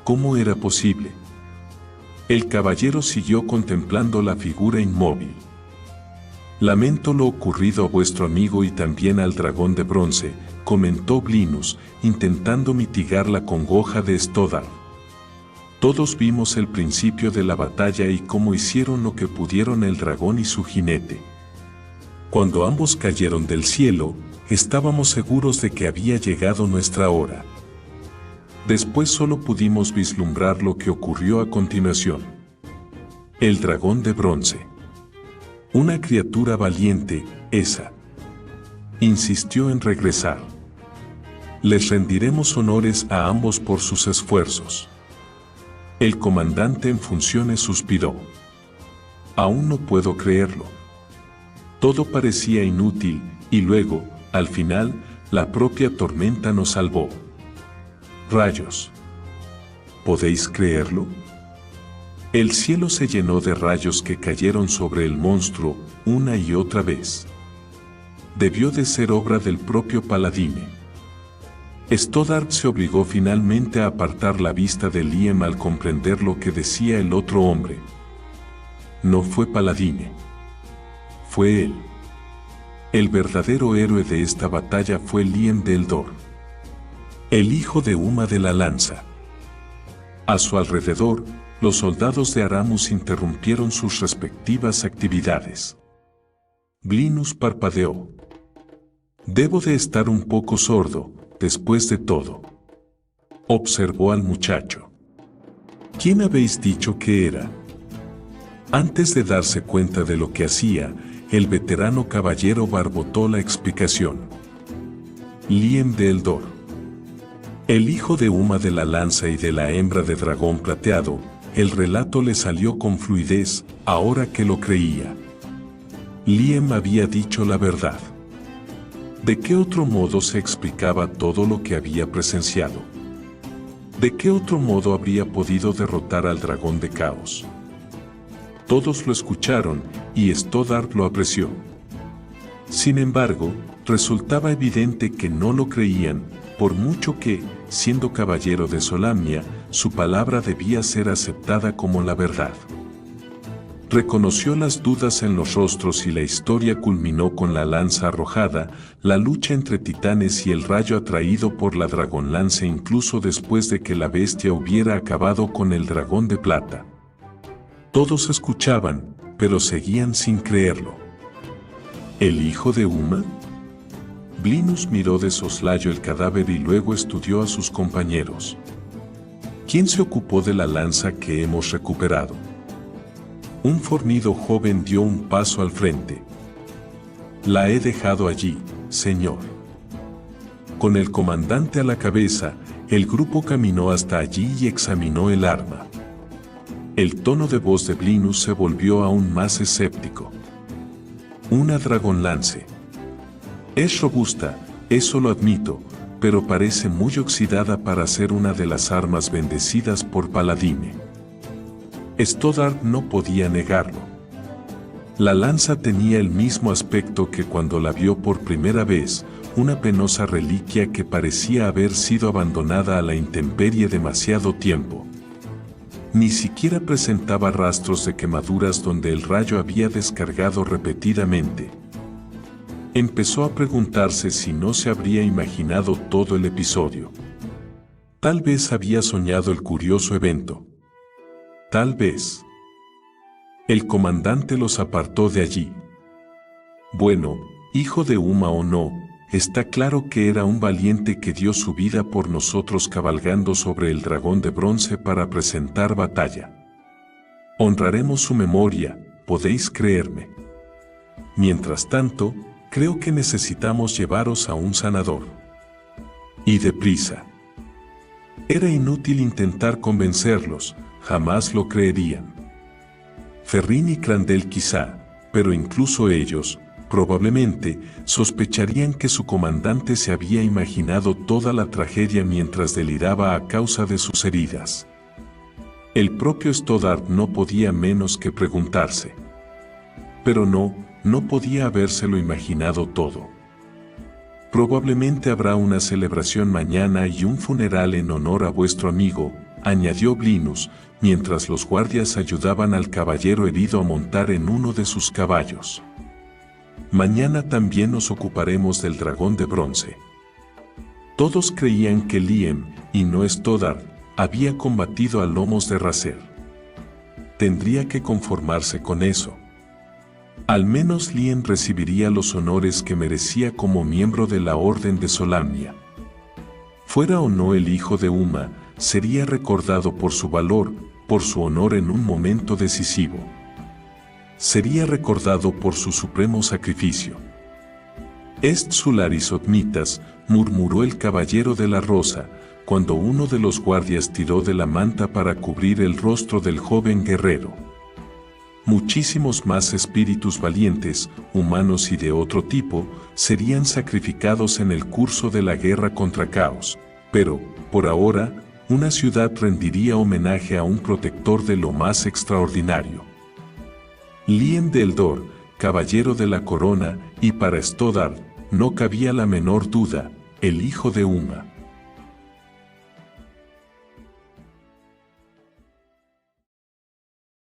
¿Cómo era posible? El caballero siguió contemplando la figura inmóvil. Lamento lo ocurrido a vuestro amigo y también al dragón de bronce, comentó Blinus, intentando mitigar la congoja de Stoddard. Todos vimos el principio de la batalla y cómo hicieron lo que pudieron el dragón y su jinete. Cuando ambos cayeron del cielo, estábamos seguros de que había llegado nuestra hora. Después solo pudimos vislumbrar lo que ocurrió a continuación. El dragón de bronce. Una criatura valiente, esa. Insistió en regresar. Les rendiremos honores a ambos por sus esfuerzos. El comandante en funciones suspiró. Aún no puedo creerlo. Todo parecía inútil, y luego, al final, la propia tormenta nos salvó. Rayos. ¿Podéis creerlo? El cielo se llenó de rayos que cayeron sobre el monstruo una y otra vez. Debió de ser obra del propio Paladine. Stoddard se obligó finalmente a apartar la vista de Liam al comprender lo que decía el otro hombre. No fue Paladine. Fue él. El verdadero héroe de esta batalla fue Liam de Eldor, el hijo de Uma de la Lanza. A su alrededor, los soldados de Aramus interrumpieron sus respectivas actividades. Blinus parpadeó. Debo de estar un poco sordo, después de todo. Observó al muchacho. ¿Quién habéis dicho que era? Antes de darse cuenta de lo que hacía, el veterano caballero barbotó la explicación. Liam de Eldor. El hijo de Uma de la Lanza y de la hembra de dragón plateado, el relato le salió con fluidez, ahora que lo creía. Liam había dicho la verdad. ¿De qué otro modo se explicaba todo lo que había presenciado? ¿De qué otro modo habría podido derrotar al dragón de caos? Todos lo escucharon, y Stoddard lo apreció. Sin embargo, resultaba evidente que no lo creían, por mucho que, siendo caballero de Solamnia, su palabra debía ser aceptada como la verdad. Reconoció las dudas en los rostros y la historia culminó con la lanza arrojada, la lucha entre titanes y el rayo atraído por la dragonlance incluso después de que la bestia hubiera acabado con el dragón de plata. Todos escuchaban, pero seguían sin creerlo. ¿El hijo de Uma? Blinus miró de soslayo el cadáver y luego estudió a sus compañeros. ¿Quién se ocupó de la lanza que hemos recuperado? Un fornido joven dio un paso al frente. La he dejado allí, señor. Con el comandante a la cabeza, el grupo caminó hasta allí y examinó el arma. El tono de voz de Blinus se volvió aún más escéptico. Una dragonlance. Es robusta, eso lo admito, pero parece muy oxidada para ser una de las armas bendecidas por Paladine. Stoddard no podía negarlo. La lanza tenía el mismo aspecto que cuando la vio por primera vez, una penosa reliquia que parecía haber sido abandonada a la intemperie demasiado tiempo. Ni siquiera presentaba rastros de quemaduras donde el rayo había descargado repetidamente. Empezó a preguntarse si no se habría imaginado todo el episodio. Tal vez había soñado el curioso evento. Tal vez. El comandante los apartó de allí. Bueno, hijo de Uma o no, está claro que era un valiente que dio su vida por nosotros cabalgando sobre el dragón de bronce para presentar batalla. Honraremos su memoria, podéis creerme. Mientras tanto, creo que necesitamos llevaros a un sanador. Y deprisa. Era inútil intentar convencerlos, jamás lo creerían. Ferrín y Crandell quizá, pero incluso ellos, probablemente, sospecharían que su comandante se había imaginado toda la tragedia mientras deliraba a causa de sus heridas. El propio Stoddard no podía menos que preguntarse. Pero no podía habérselo imaginado todo. Probablemente habrá una celebración mañana y un funeral en honor a vuestro amigo, añadió Blinus, mientras los guardias ayudaban al caballero herido a montar en uno de sus caballos. Mañana también nos ocuparemos del dragón de bronce. Todos creían que Liam, y no Stoddard, había combatido a lomos de Racer. Tendría que conformarse con eso. Al menos Liam recibiría los honores que merecía como miembro de la Orden de Solamnia. Fuera o no el hijo de Uma, sería recordado por su valor, por su honor en un momento decisivo. Sería recordado por su supremo sacrificio. Est solaris odmitas, murmuró el caballero de la rosa, cuando uno de los guardias tiró de la manta para cubrir el rostro del joven guerrero. Muchísimos más espíritus valientes, humanos y de otro tipo, serían sacrificados en el curso de la guerra contra Caos, pero, por ahora, una ciudad rendiría homenaje a un protector de lo más extraordinario. Liam de Eldor, caballero de la corona, y para Stoddard, no cabía la menor duda, el hijo de Uma.